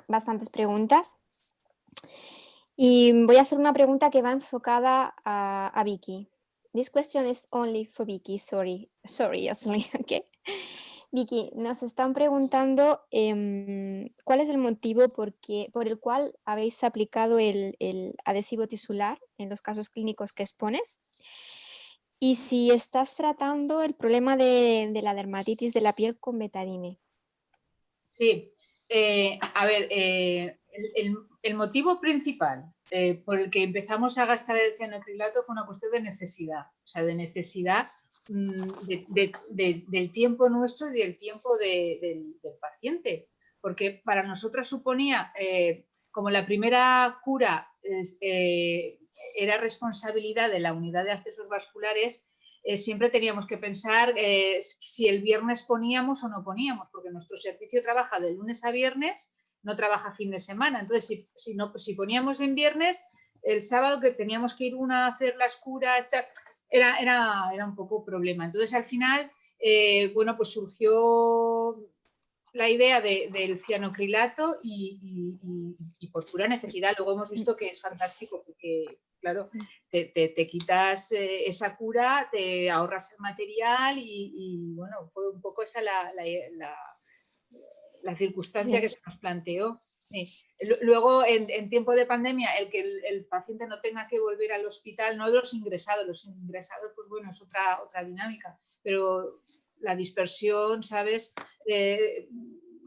bastantes preguntas. Y voy a hacer una pregunta que va enfocada a Vicky. This question is only for Vicky, sorry, Jocelyn, okay. Vicky, nos están preguntando cuál es el motivo por el cual habéis aplicado el adhesivo tisular en los casos clínicos que expones y si estás tratando el problema de la dermatitis de la piel con betadine. Sí, a ver, el motivo principal por el que empezamos a gastar el cianoacrilato fue una cuestión de necesidad, o sea, de necesidad del tiempo nuestro y del tiempo del paciente, porque para nosotras suponía, como la primera cura era responsabilidad de la unidad de accesos vasculares, siempre teníamos que pensar si el viernes poníamos o no poníamos, porque nuestro servicio trabaja de lunes a viernes, no trabaja fin de semana. Entonces, si poníamos en viernes, el sábado que teníamos que ir a hacer las curas, era un poco problema. Entonces, al final, bueno, pues surgió la idea del cianocrilato y por pura necesidad. Luego hemos visto que es fantástico porque, claro, te quitas esa cura, te ahorras el material y bueno, fue un poco esa la circunstancia que se nos planteó. Sí. Luego, en tiempo de pandemia, el que el paciente no tenga que volver al hospital, no los ingresados, pues bueno, es otra dinámica, pero la dispersión, ¿sabes?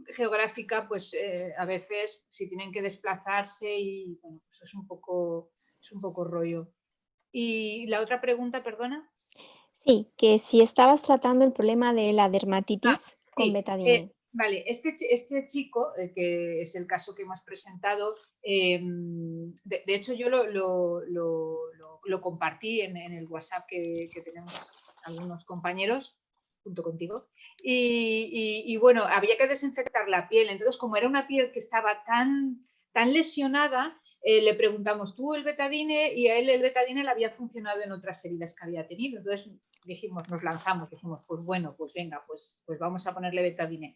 Geográfica, pues a veces si tienen que desplazarse y bueno, pues es un poco rollo. Y la otra pregunta, perdona. Sí, que si estabas tratando el problema de la dermatitis con Sí, betadine. vale, este chico, que es el caso que hemos presentado, de hecho yo lo compartí en el WhatsApp que tenemos algunos compañeros junto contigo y bueno, había que desinfectar la piel, entonces como era una piel que estaba tan lesionada, le preguntamos tú el betadine y a él el betadine le había funcionado en otras heridas que había tenido, entonces dijimos, nos lanzamos, dijimos, pues bueno, pues venga, pues vamos a ponerle betadine.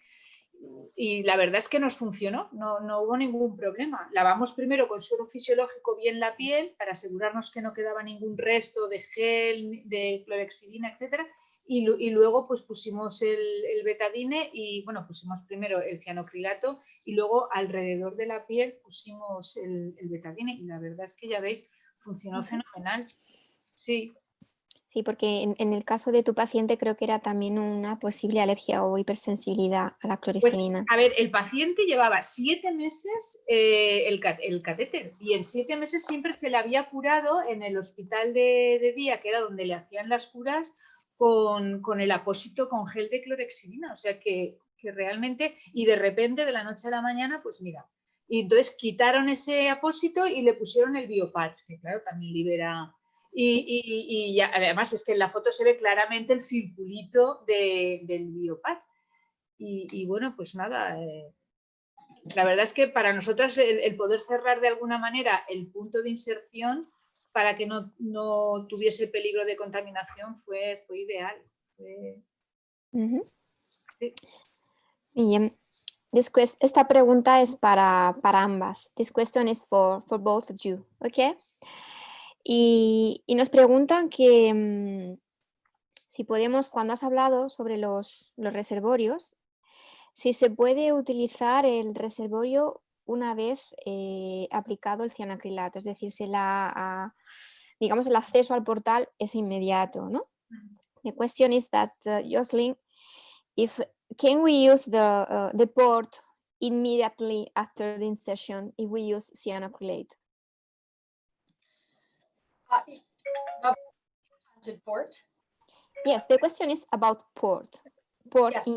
Y la verdad es que nos funcionó, no hubo ningún problema. Lavamos primero con suero fisiológico bien la piel para asegurarnos que no quedaba ningún resto de gel, de clorexidina, etcétera. Y luego pues pusimos el betadine y bueno, pusimos primero el cianocrilato y luego alrededor de la piel pusimos el betadine y la verdad es que ya veis, funcionó fenomenal. Sí. Sí, porque en el caso de tu paciente creo que era también una posible alergia o hipersensibilidad a la Pues, clorexidina. a ver, el paciente llevaba 7 meses el catéter y en 7 meses siempre se le había curado en el hospital de día, que era donde le hacían las curas, con el apósito con gel de clorexidina. O sea que realmente, y de repente, de la noche a la mañana, pues mira. Y entonces quitaron ese apósito y le pusieron el biopatch, que claro, también libera. Y ya, además es que en la foto se ve claramente el circulito del biopatch. Y bueno, pues nada, la verdad es que para nosotras el poder cerrar de alguna manera el punto de inserción para que no tuviese peligro de contaminación fue ideal. Sí. Bien. Esta pregunta es para ambas. This question is for both of you, ¿ok? Y nos preguntan que si podemos, cuando has hablado sobre los reservorios, si se puede utilizar el reservorio una vez aplicado el cianoacrilato, es decir, si digamos, el acceso al portal es inmediato, ¿no? The question is that, Jocelyn, can we use the port immediately after the insertion if we use cyanoacrylate? Port. Yes, the question is about port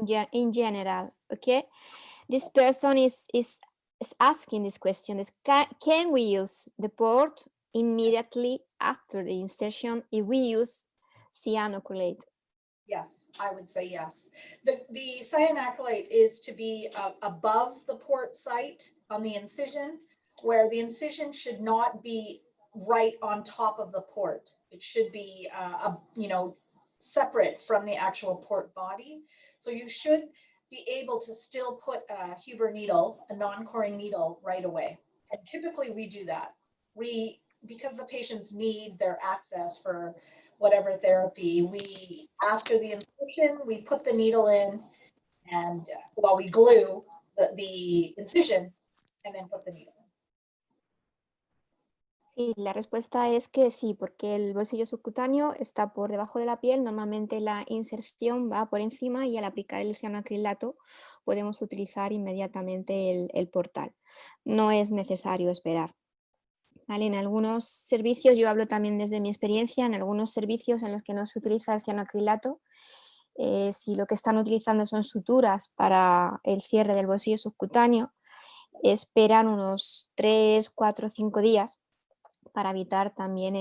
yes. in general, okay? This person is asking this question, can we use the port immediately after the insertion if we use cyanoacrylate? Yes, I would say yes. The cyanoacrylate is to be above the port site on the incision, where the incision should not be right on top of the port. It should be, separate from the actual port body. So you should be able to still put a Huber needle, a non-coring needle, right away. And typically we do that. Because the patients need their access for whatever therapy, after the incision, we put the needle in and we glue the incision and then put the needle in. Sí, la respuesta es que sí, porque el bolsillo subcutáneo está por debajo de la piel, normalmente la inserción va por encima y al aplicar el cianoacrilato podemos utilizar inmediatamente el portal. No es necesario esperar. ¿Vale? En algunos servicios, yo hablo también desde mi experiencia, en algunos servicios en los que no se utiliza el cianoacrilato, si lo que están utilizando son suturas para el cierre del bolsillo subcutáneo, esperan unos 3, 4, 5 días para evitar también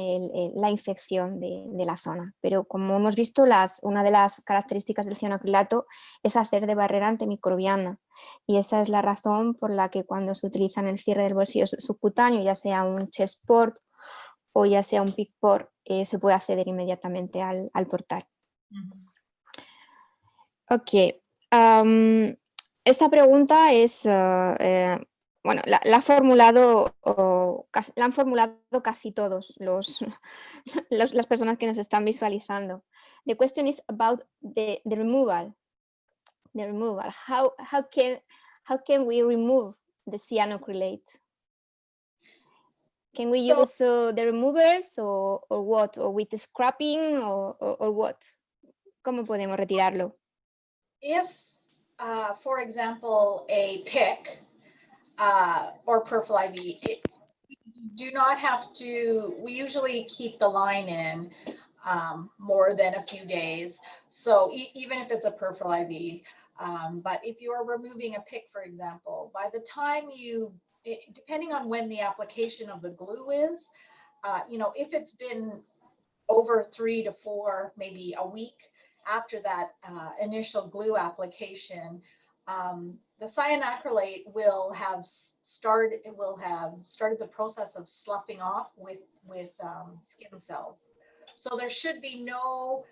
la infección de la zona. Pero como hemos visto, una de las características del cianoacrilato es hacer de barrera antimicrobiana y esa es la razón por la que cuando se utiliza en el cierre del bolsillo subcutáneo, ya sea un chest port o ya sea un PICC port, se puede acceder inmediatamente al portal. Ok. esta pregunta es, bueno, la han formulado casi todos las personas que nos están visualizando. The question is about the removal. The removal. How can we remove the cyanocrylate? Can we use the removers or what? Or with the scrapping or what? ¿Cómo podemos retirarlo? If, for example, a PIC or Perfil IV, you do not have to, we usually keep the line in more than a few days. So even if it's a Perfil IV, but if you are removing a PIC, for example, by the time depending on when the application of the glue is, if it's been over 3 to 4, maybe a week after that initial glue application, the cyanocrylate will have started the process of sloughing off with skin cells. So there should be no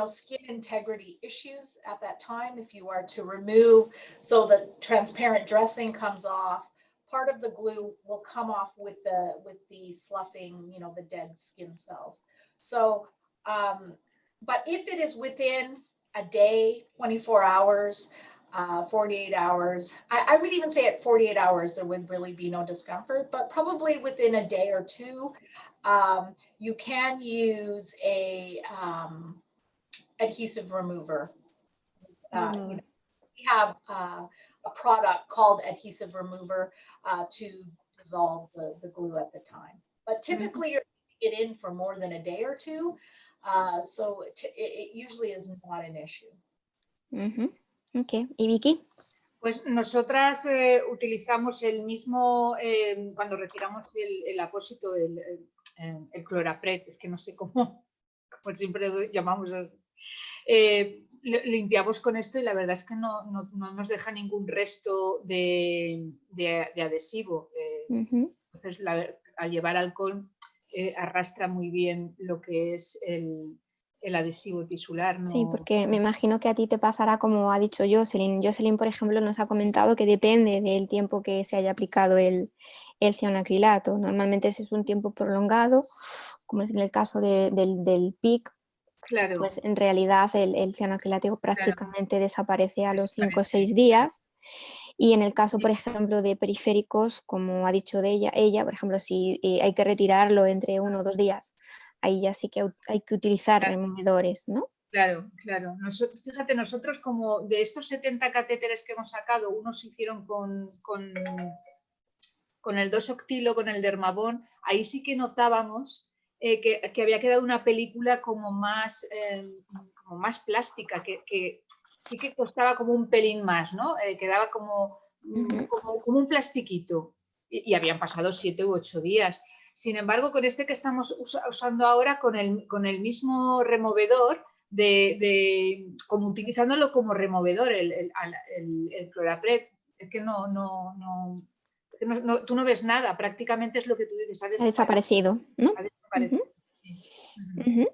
skin integrity issues at that time if you are to remove. So the transparent dressing comes off. Part of the glue will come off with the sloughing, the dead skin cells. So, but if it is within a day, 24 hours, 48 hours, I would even say at 48 hours, there would really be no discomfort, but probably within a day or two, you can use a adhesive remover. We have a product called adhesive remover to dissolve the glue at the time. But typically you're putting it in for more than a day or two. So it usually is not an issue. Okay. ¿Y Vicky? Pues nosotras utilizamos el mismo, cuando retiramos el apósito, el Chlorapret, es que no sé cómo siempre llamamos así. Limpiamos con esto y la verdad es que no nos deja ningún resto de adhesivo. Entonces, al llevar alcohol arrastra muy bien lo que es el adhesivo tisular, ¿no? Sí, porque me imagino que a ti te pasará como ha dicho Jocelyn. Jocelyn, por ejemplo, nos ha comentado que depende del tiempo que se haya aplicado el cianoacrilato. Normalmente ese es un tiempo prolongado, como es en el caso del PIC. Claro. Pues en realidad el cianoacrilato prácticamente desaparece a los 5 o 6 días. Y en el caso, por ejemplo, de periféricos, como ha dicho ella, por ejemplo, si hay que retirarlo entre 1 o 2 días, ahí ya sí que hay que utilizar removedores, ¿no? Claro. Fíjate, nosotros como de estos 70 catéteres que hemos sacado, unos se hicieron con el Doxoctilo, con el Dermabond, ahí sí que notábamos que había quedado una película como más plástica, que sí que costaba como un pelín más, ¿no? Quedaba como un plastiquito y habían pasado 7 u 8 días. Sin embargo, con este que estamos usando ahora, con el mismo removedor, como utilizándolo como removedor, el Chlorapret, es que tú no ves nada, prácticamente es lo que tú dices, ha desaparecido, ¿no? Ha desaparecido, sí.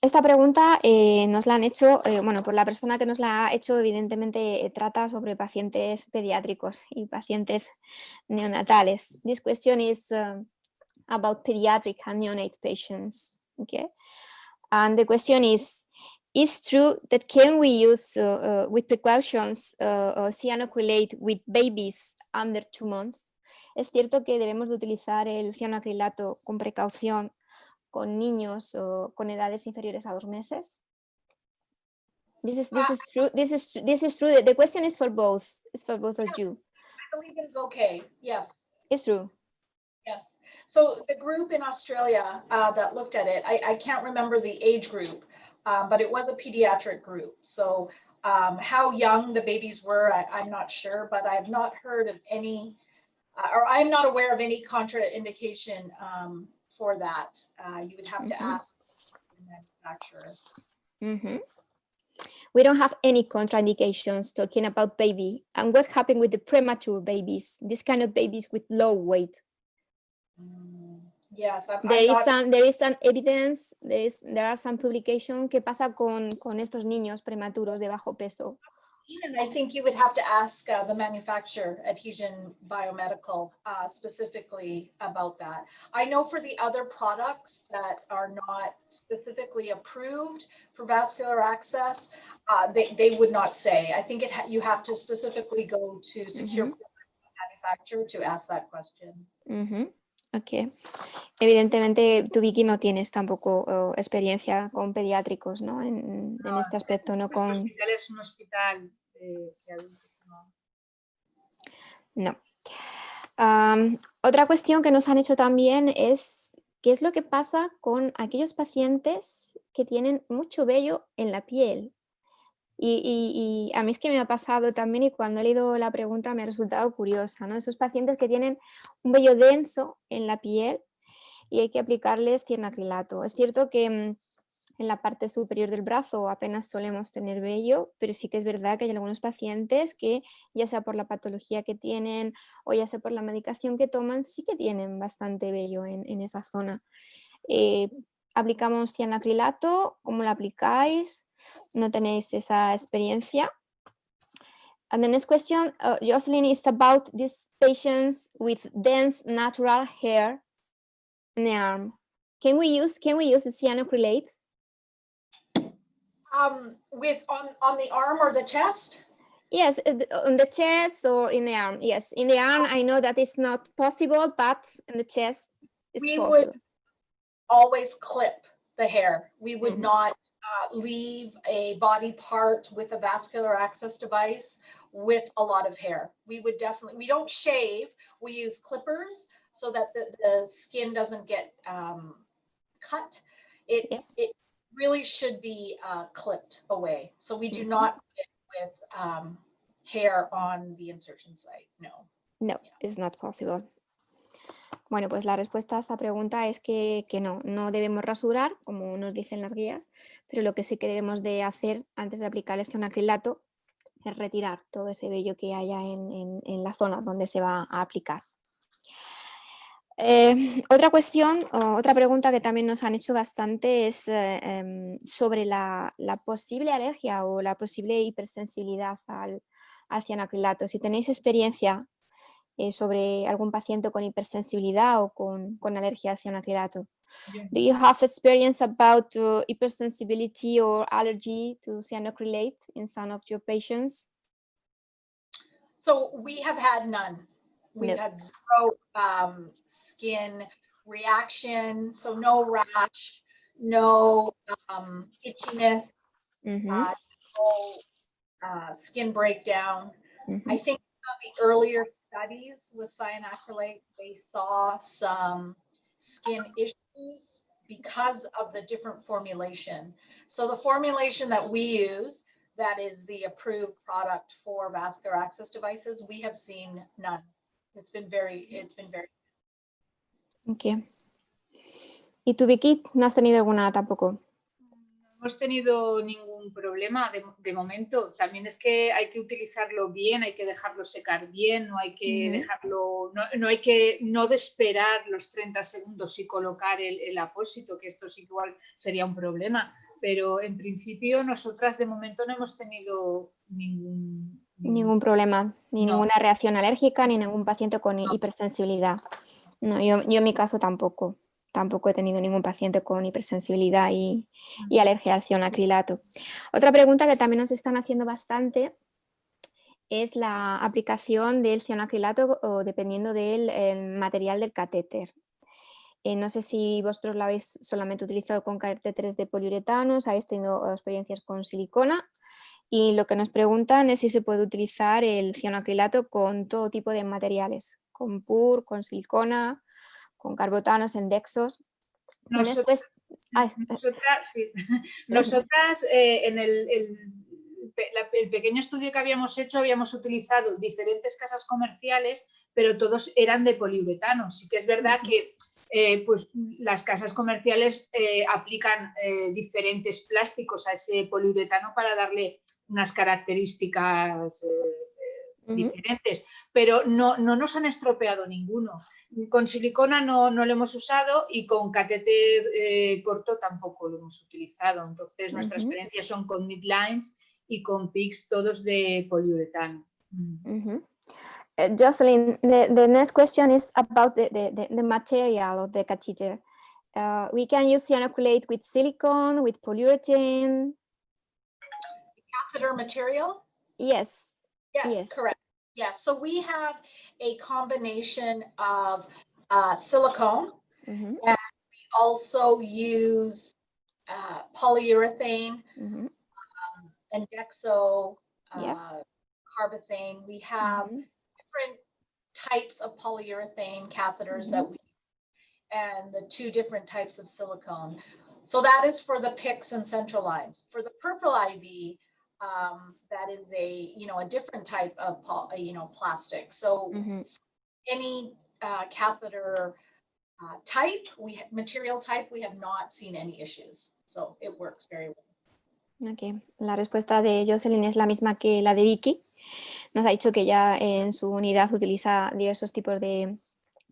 Esta pregunta nos la han hecho, por la persona que nos la ha hecho, evidentemente trata sobre pacientes pediátricos y pacientes neonatales. This question is about pediatric and neonate patients, okay? And the question is true that can we use with precautions cyanoacrylate with babies under 2 months? ¿Es cierto que debemos de utilizar el cianoacrilato con precaución con niños o con edades inferiores a 2 meses? This is true. This is true. The question is for both. It's for both of you. I believe it's okay. Yes. It's true. Yes. So the group in Australia that looked at it, I can't remember the age group, but it was a pediatric group. So how young the babies were, I'm not sure, but I've not heard of any, or I'm not aware of any contraindication for that. You would have to ask the manufacturer. We don't have any contraindications talking about baby. And what happened with the premature babies, this kind of babies with low weight? Yes, I'm There not is some evidence, there are some publication que pasa con estos niños prematuros de bajo peso. and I think you would have to ask the manufacturer, Adhesion Biomedical, specifically about that. I know for the other products that are not specifically approved for vascular access, they would not say. I think you have to specifically go to secure manufacturer to ask that question. Ok. Evidentemente, tú, Vicky, no tienes tampoco experiencia con pediátricos, ¿no? En este aspecto, no Nuestro con... hospital es un hospital de adultos, ¿no? No. Otra cuestión que nos han hecho también es qué es lo que pasa con aquellos pacientes que tienen mucho vello en la piel. Y a mí es que me ha pasado también, y cuando he leído la pregunta me ha resultado curiosa, ¿no? Esos pacientes que tienen un vello denso en la piel y hay que aplicarles cianacrilato. Es cierto que en la parte superior del brazo apenas solemos tener vello, pero sí que es verdad que hay algunos pacientes que, ya sea por la patología que tienen o ya sea por la medicación que toman, sí que tienen bastante vello en esa zona. Aplicamos cianacrilato, ¿cómo lo aplicáis? ¿No tenéis esa experiencia? And the next question, Jocelyn, is about these patients with dense natural hair in the arm. Can we use the cyanocrylate? With on the arm or the chest? Yes, on the chest or in the arm. Yes, in the arm, I know that it's not possible, but in the chest, it's We possible. would always clip the hair. We would not leave a body part with a vascular access device with a lot of hair. We don't shave, we use clippers so that the skin doesn't get cut. It really should be clipped away. So we do not get with hair on the insertion site, no. No, it's not possible. Bueno, pues la respuesta a esta pregunta es que no debemos rasurar, como nos dicen las guías, pero lo que sí que debemos de hacer antes de aplicar el cianacrilato es retirar todo ese vello que haya en la zona donde se va a aplicar. Otra cuestión, otra pregunta que también nos han hecho bastante es sobre la posible alergia o la posible hipersensibilidad al cianacrilato. Si tenéis experiencia sobre algún paciente con hipersensibilidad o con alergia al cianacrilato. Do you have experience about hypersensibility or allergy to cyanocrylate in some of your patients? So we have had none. We've had zero skin reaction, so no rash, no itchiness, no skin breakdown. I think the earlier studies with cyanocrylate, they saw some skin issues because of the different formulation. So the formulation that we use, that is the approved product for vascular access devices, we have seen none. It's been very. Okay. ¿Y tú, Vicky, no has tenido alguna tampoco? No hemos tenido ningún problema de momento. También es que hay que utilizarlo bien, hay que dejarlo secar bien, no hay que dejarlo, no hay que no de esperar los 30 segundos y colocar el apósito, que esto sí que igual sería un problema. Pero en principio nosotras de momento no hemos tenido ningún problema, ni ninguna reacción alérgica, ni ningún paciente con hipersensibilidad. No, yo en mi caso tampoco he tenido ningún paciente con hipersensibilidad y alergia al cianacrilato. Otra pregunta que también nos están haciendo bastante es la aplicación del cianacrilato o dependiendo del material del catéter. No sé si vosotros lo habéis solamente utilizado con catéteres de poliuretano, si habéis tenido experiencias con silicona, y lo que nos preguntan es si se puede utilizar el cianacrilato con todo tipo de materiales, con PUR, con silicona, con carbotanos, endexos. Nosotras en el pequeño estudio que habíamos hecho habíamos utilizado diferentes casas comerciales, pero todos eran de poliuretano. Sí que es verdad que pues las casas comerciales aplican diferentes plásticos a ese poliuretano para darle unas características diferentes, pero no nos han estropeado ninguno. Con silicona no lo hemos usado y con catéter corto tampoco lo hemos utilizado. Entonces nuestras experiencias son con midlines y con PICCs todos de poliuretano. Jocelyn, the next question is about the material of the catheter. We can use cyanoacrylate with silicone, with polyurethane. Catheter material? Yes. Yes, correct. Yes, so we have a combination of silicone, and we also use polyurethane, Endexo, Carbothane. We have different types of polyurethane catheters that we, and the 2 different types of silicone. So that is for the PICCs and central lines. For the peripheral IV, that is a different type of plastic. So any catheter type, material type, we have not seen any issues. So it works very well. Okay. La respuesta de Jocelyn es la misma que la de Vicky. Nos ha dicho que ya en su unidad utiliza diversos tipos de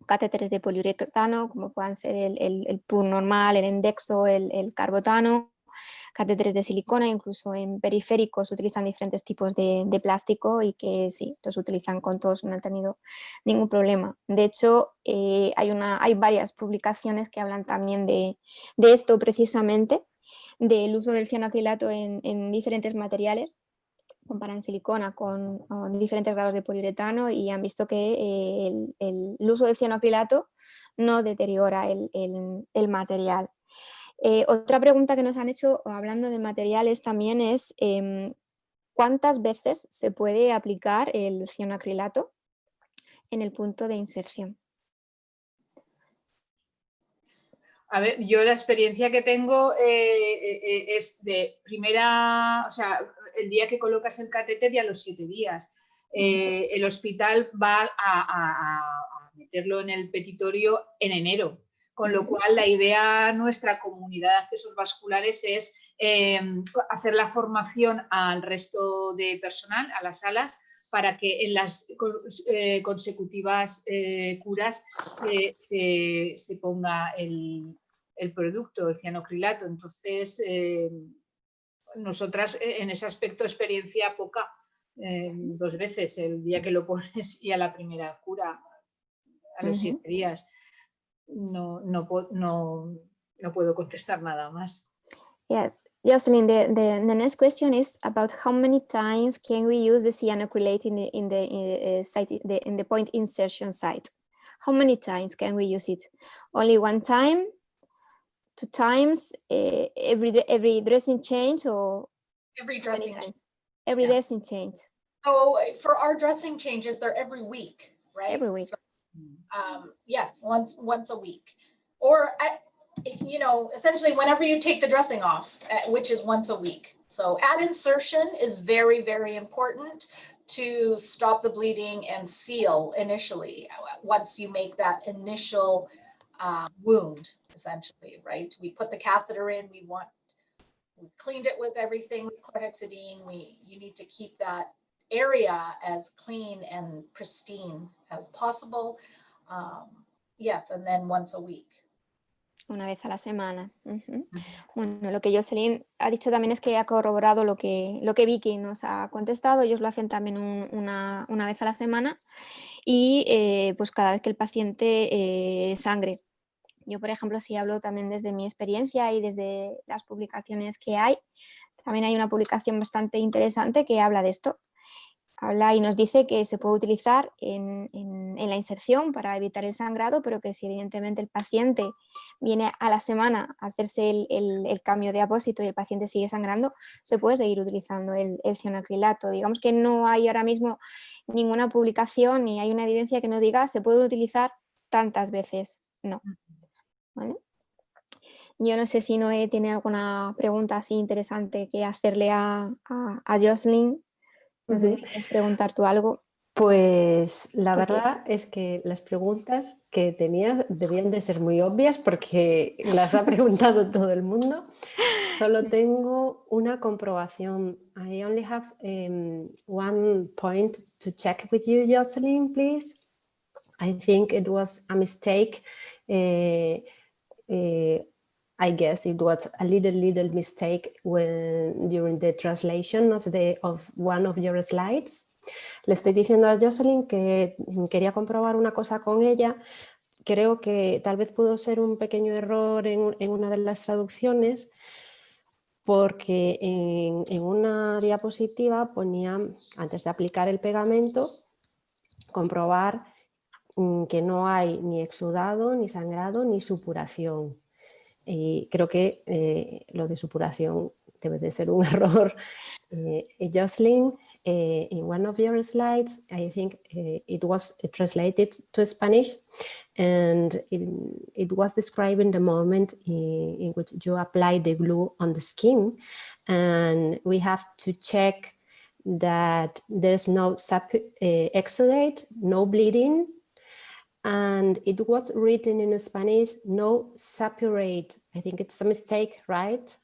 catéteres de poliuretano, como puedan ser el PUR normal, el Endexo, el Carbotano, catéteres de silicona, incluso en periféricos utilizan diferentes tipos de plástico y que sí, los utilizan con todos, no han tenido ningún problema. De hecho, hay varias publicaciones que hablan también de esto precisamente, del uso del cianoacrilato en diferentes materiales. Comparan silicona con diferentes grados de poliuretano y han visto que el uso del cianoacrilato no deteriora el material. Otra pregunta que nos han hecho hablando de materiales también es ¿cuántas veces se puede aplicar el cianoacrilato en el punto de inserción? A ver, yo la experiencia que tengo es de primera, o sea, el día que colocas el catéter y a los 7 días. El hospital va a meterlo en el petitorio en enero, con lo cual la idea nuestra comunidad de accesos vasculares es hacer la formación al resto de personal, a las salas, para que en las consecutivas curas se ponga el producto, el cianoacrilato. Entonces, nosotras en ese aspecto experiencia poca, 2 veces, el día que lo pones y a la primera cura, a los 7 días. No puedo contestar nada más. Yes, Jocelyn, the next question is about how many times can we use the cyanoacrylate in the point insertion site? How many times can we use it? Only 1 time, 2 times, every dressing change, or every dressing change? Every dressing change. So for our dressing changes, they're every week, right? Every week. So, yes, once a week, or essentially whenever you take the dressing off, which is once a week. So at insertion is very, very important to stop the bleeding and seal initially. Once you make that initial wound, essentially, right? We put the catheter in. We cleaned it with everything with chlorhexidine. You need to keep that area as clean and pristine as possible. Yes, and then once a week. Una vez a la semana. Bueno, lo que Jocelyn ha dicho también es que ha corroborado lo que Vicky nos ha contestado. Ellos lo hacen también una vez a la semana y pues cada vez que el paciente sangre. Yo, por ejemplo, si hablo también desde mi experiencia y desde las publicaciones que hay, también hay una publicación bastante interesante que habla de esto. Habla y nos dice que se puede utilizar en la inserción para evitar el sangrado, pero que si evidentemente el paciente viene a la semana a hacerse el cambio de apósito y el paciente sigue sangrando, se puede seguir utilizando el cianoacrilato. Digamos que no hay ahora mismo ninguna publicación ni hay una evidencia que nos diga se puede utilizar tantas veces. No. ¿Vale? Yo no sé si Noé tiene alguna pregunta así interesante que hacerle a Jocelyn. No sé si quieres preguntar tú algo. Pues la verdad es que las preguntas que tenía debían de ser muy obvias porque las ha preguntado todo el mundo. Solo tengo una comprobación. I only have one point to check with you, Jocelyn, please. I think it was a mistake. I guess it was a little mistake during the translation of one of your slides. Le estoy diciendo a Jocelyn que quería comprobar una cosa con ella. Creo que tal vez pudo ser un pequeño error en una de las traducciones, porque en una diapositiva ponía, antes de aplicar el pegamento, comprobar que no hay ni exudado, ni sangrado, ni supuración. Y creo que lo de supuración debe de ser un error. Jocelyn, in one of your slides, I think it was translated to Spanish, and it was describing the moment in which you apply the glue on the skin, and we have to check that there's no exudate, no bleeding, and it was written in Spanish, no suppurate. I think it's a mistake, right?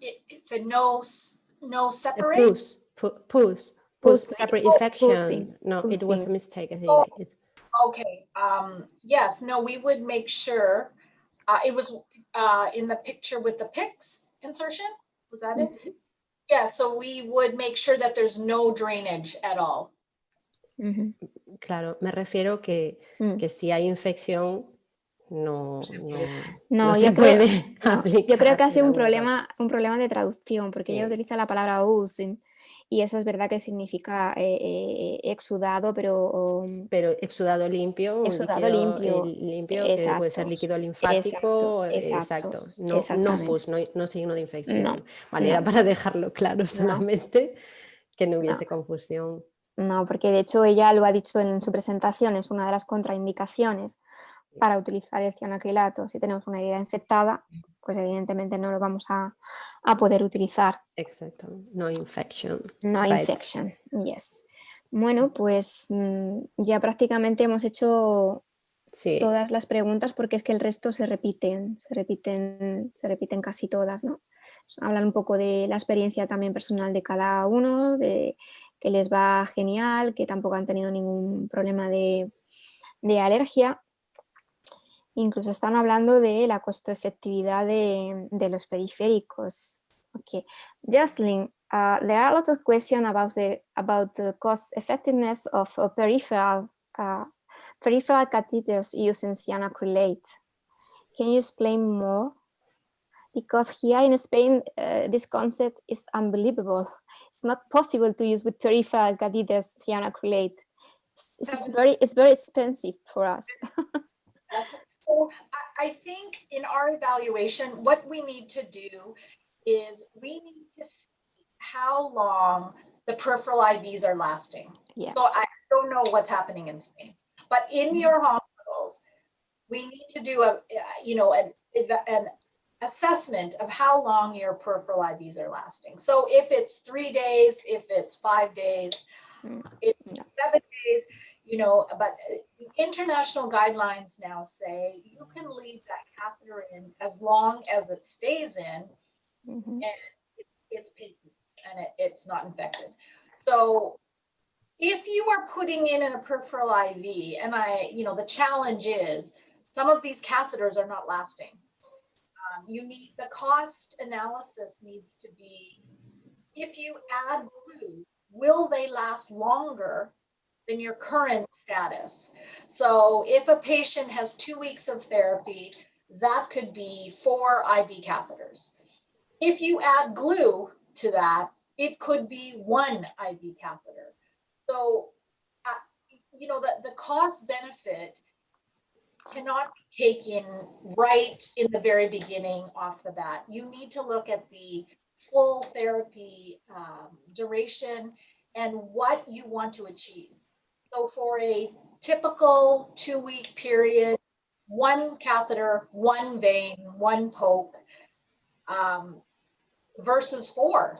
It said no separate. Pus, separate infection. No, it was a Pusing. mistake, I think. Oh. Okay, yes, no, we would make sure, it was in the picture with the PICS insertion, was that it? Yeah, so we would make sure that there's no drainage at all. Claro, me refiero que si hay infección, no No, se yo puede creo, aplicar. yo creo que ha sido un era error. problema de traducción, porque ella Sí. utiliza la palabra using, y eso es verdad que significa exudado, pero Pero exudado limpio, un exudado líquido limpio, limpio, que puede ser exacto, líquido linfático, exacto, no exactamente. pus, no signo de infección. No, Vale, no. era para dejarlo claro solamente, que no hubiese No. confusión. No, porque de hecho ella lo ha dicho en su presentación, es una de las contraindicaciones para utilizar el cianoacrilato. Si tenemos una herida infectada, pues evidentemente no lo vamos a poder utilizar. Exacto, no infection. No Right. infection, yes. Bueno, pues ya prácticamente hemos hecho Sí, todas las preguntas, porque es que el resto se repiten casi todas, ¿no? Hablan un poco de la experiencia también personal de cada uno, de que les va genial, que tampoco han tenido ningún problema de alergia. Incluso están hablando de la costo-efectividad de los periféricos. Okay. Jocelyn, there are a lot of questions about the cost effectiveness of peripheral catheters using cyanoacrylate. Can you explain more? Because here in Spain, this concept is unbelievable. It's not possible to use with peripheral catheters cyanoacrylate. It's very expensive for us. So I think in our evaluation, what we need to do is we need to see how long the peripheral IVs are lasting. Yeah. So I don't know what's happening in Spain, but in your hospitals, we need to do an assessment of how long your peripheral IVs are lasting. So if it's 3 days, if it's 5 days, if it's 7 days, but international guidelines now say you can leave that catheter in as long as it stays in, and it's patent and it's not infected. So if you are putting in a peripheral IV, and the challenge is some of these catheters are not lasting. You need the cost analysis needs to be, if you add glue, will they last longer than your current status? So if a patient has 2 weeks of therapy, that could be 4 IV catheters. If you add glue to that, it could be 1 IV catheter. So, the cost benefit cannot be taken right in the very beginning off the bat. You need to look at the full therapy duration and what you want to achieve. So for a typical 2-week period, 1 catheter, 1 vein, 1 poke, versus 4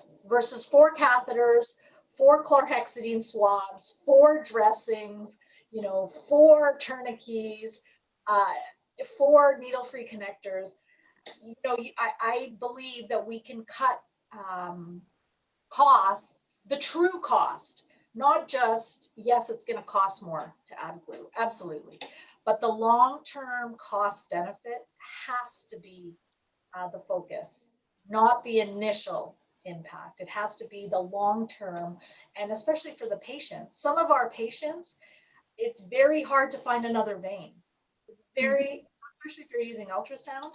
catheters, 4 chlorhexidine swabs, 4 dressings, 4 tourniquets, 4 needle-free connectors. I believe that we can cut costs, the true cost, not just, yes, it's going to cost more to add glue, absolutely, but the long-term cost benefit has to be the focus, not the initial impact. It has to be the long-term, and especially for the patient. Some of our patients, it's very hard to find another vein. Very, especially if you're using ultrasound,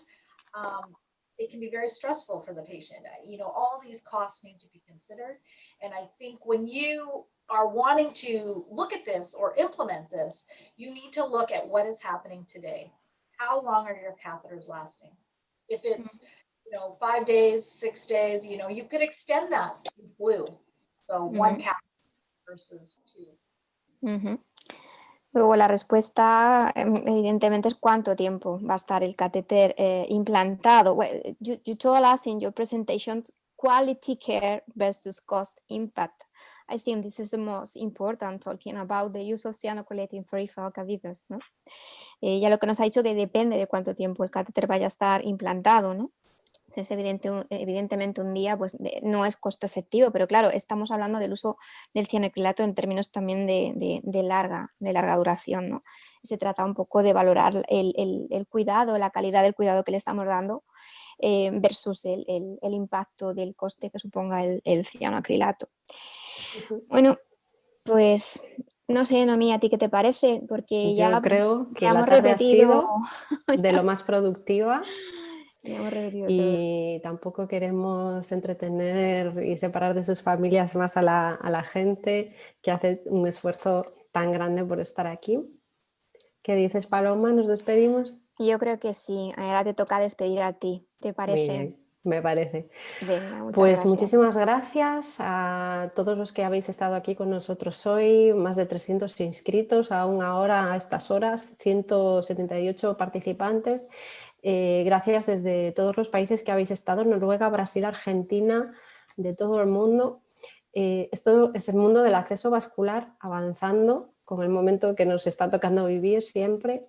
it can be very stressful for the patient. All these costs need to be considered. And I think when you are wanting to look at this or implement this, you need to look at what is happening today. How long are your catheters lasting? If it's 5 days, 6 days, you could extend that with glue. So one catheter versus 2. Luego la respuesta evidentemente es cuánto tiempo va a estar el catéter implantado. Well, you told us in your presentation quality care versus cost impact. I think this is the most important, talking about the use of cyanocollating peripheral catheters, ¿no? Ya lo que nos ha dicho que depende de cuánto tiempo el catéter vaya a estar implantado, ¿no? Es evidentemente un día pues, no es costo efectivo, pero claro, estamos hablando del uso del cianoacrilato en términos también de larga duración, ¿no? Se trata un poco de valorar el cuidado, la calidad del cuidado que le estamos dando versus el impacto del coste que suponga el cianoacrilato. Bueno, pues no sé, Noemí, ¿a ti qué te parece? Porque Yo creo que ya la hemos tarde ha repetido sido de lo más productiva. Ya hemos repetido Y tampoco queremos entretener y separar de sus familias más a la gente que hace un esfuerzo tan grande por estar aquí. ¿Qué dices, Paloma? ¿Nos despedimos? Yo creo que sí. Ahora te toca despedir a ti. ¿Te parece? Muy bien, me parece. Venga, muchas Pues gracias. muchísimas gracias a todos los que habéis estado aquí con nosotros hoy, más de 300 inscritos, aún ahora a estas horas, 178 participantes. Gracias desde todos los países que habéis estado, Noruega, Brasil, Argentina, de todo el mundo. Esto es el mundo del acceso vascular avanzando con el momento que nos está tocando vivir siempre.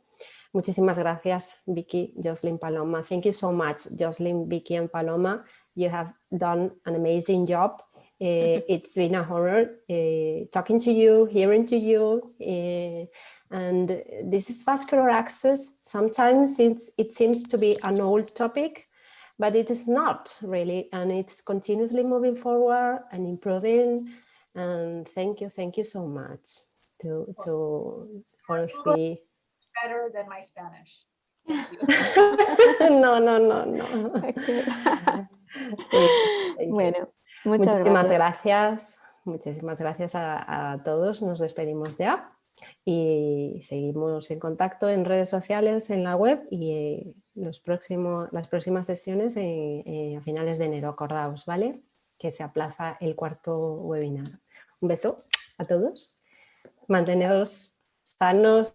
Muchísimas gracias, Vicky, Jocelyn, Paloma. Thank you so much, Jocelyn, Vicky and Paloma. You have done an amazing job. It's been a honor talking to you, hearing to you. And this is vascular access. Sometimes it seems to be an old topic, but it is not really. And it's continuously moving forward and improving. And thank you so much to honestly. Better than my Spanish. No. Okay. Thank you. Bueno, muchísimas gracias. Muchísimas gracias a todos. Nos despedimos ya y seguimos en contacto en redes sociales, en la web y las próximas sesiones a finales de enero. Acordaos, ¿vale? Que se aplaza el cuarto webinar. Un beso a todos. Manteneos sanos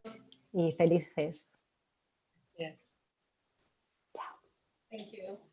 y felices. Yes. Chao. Thank you.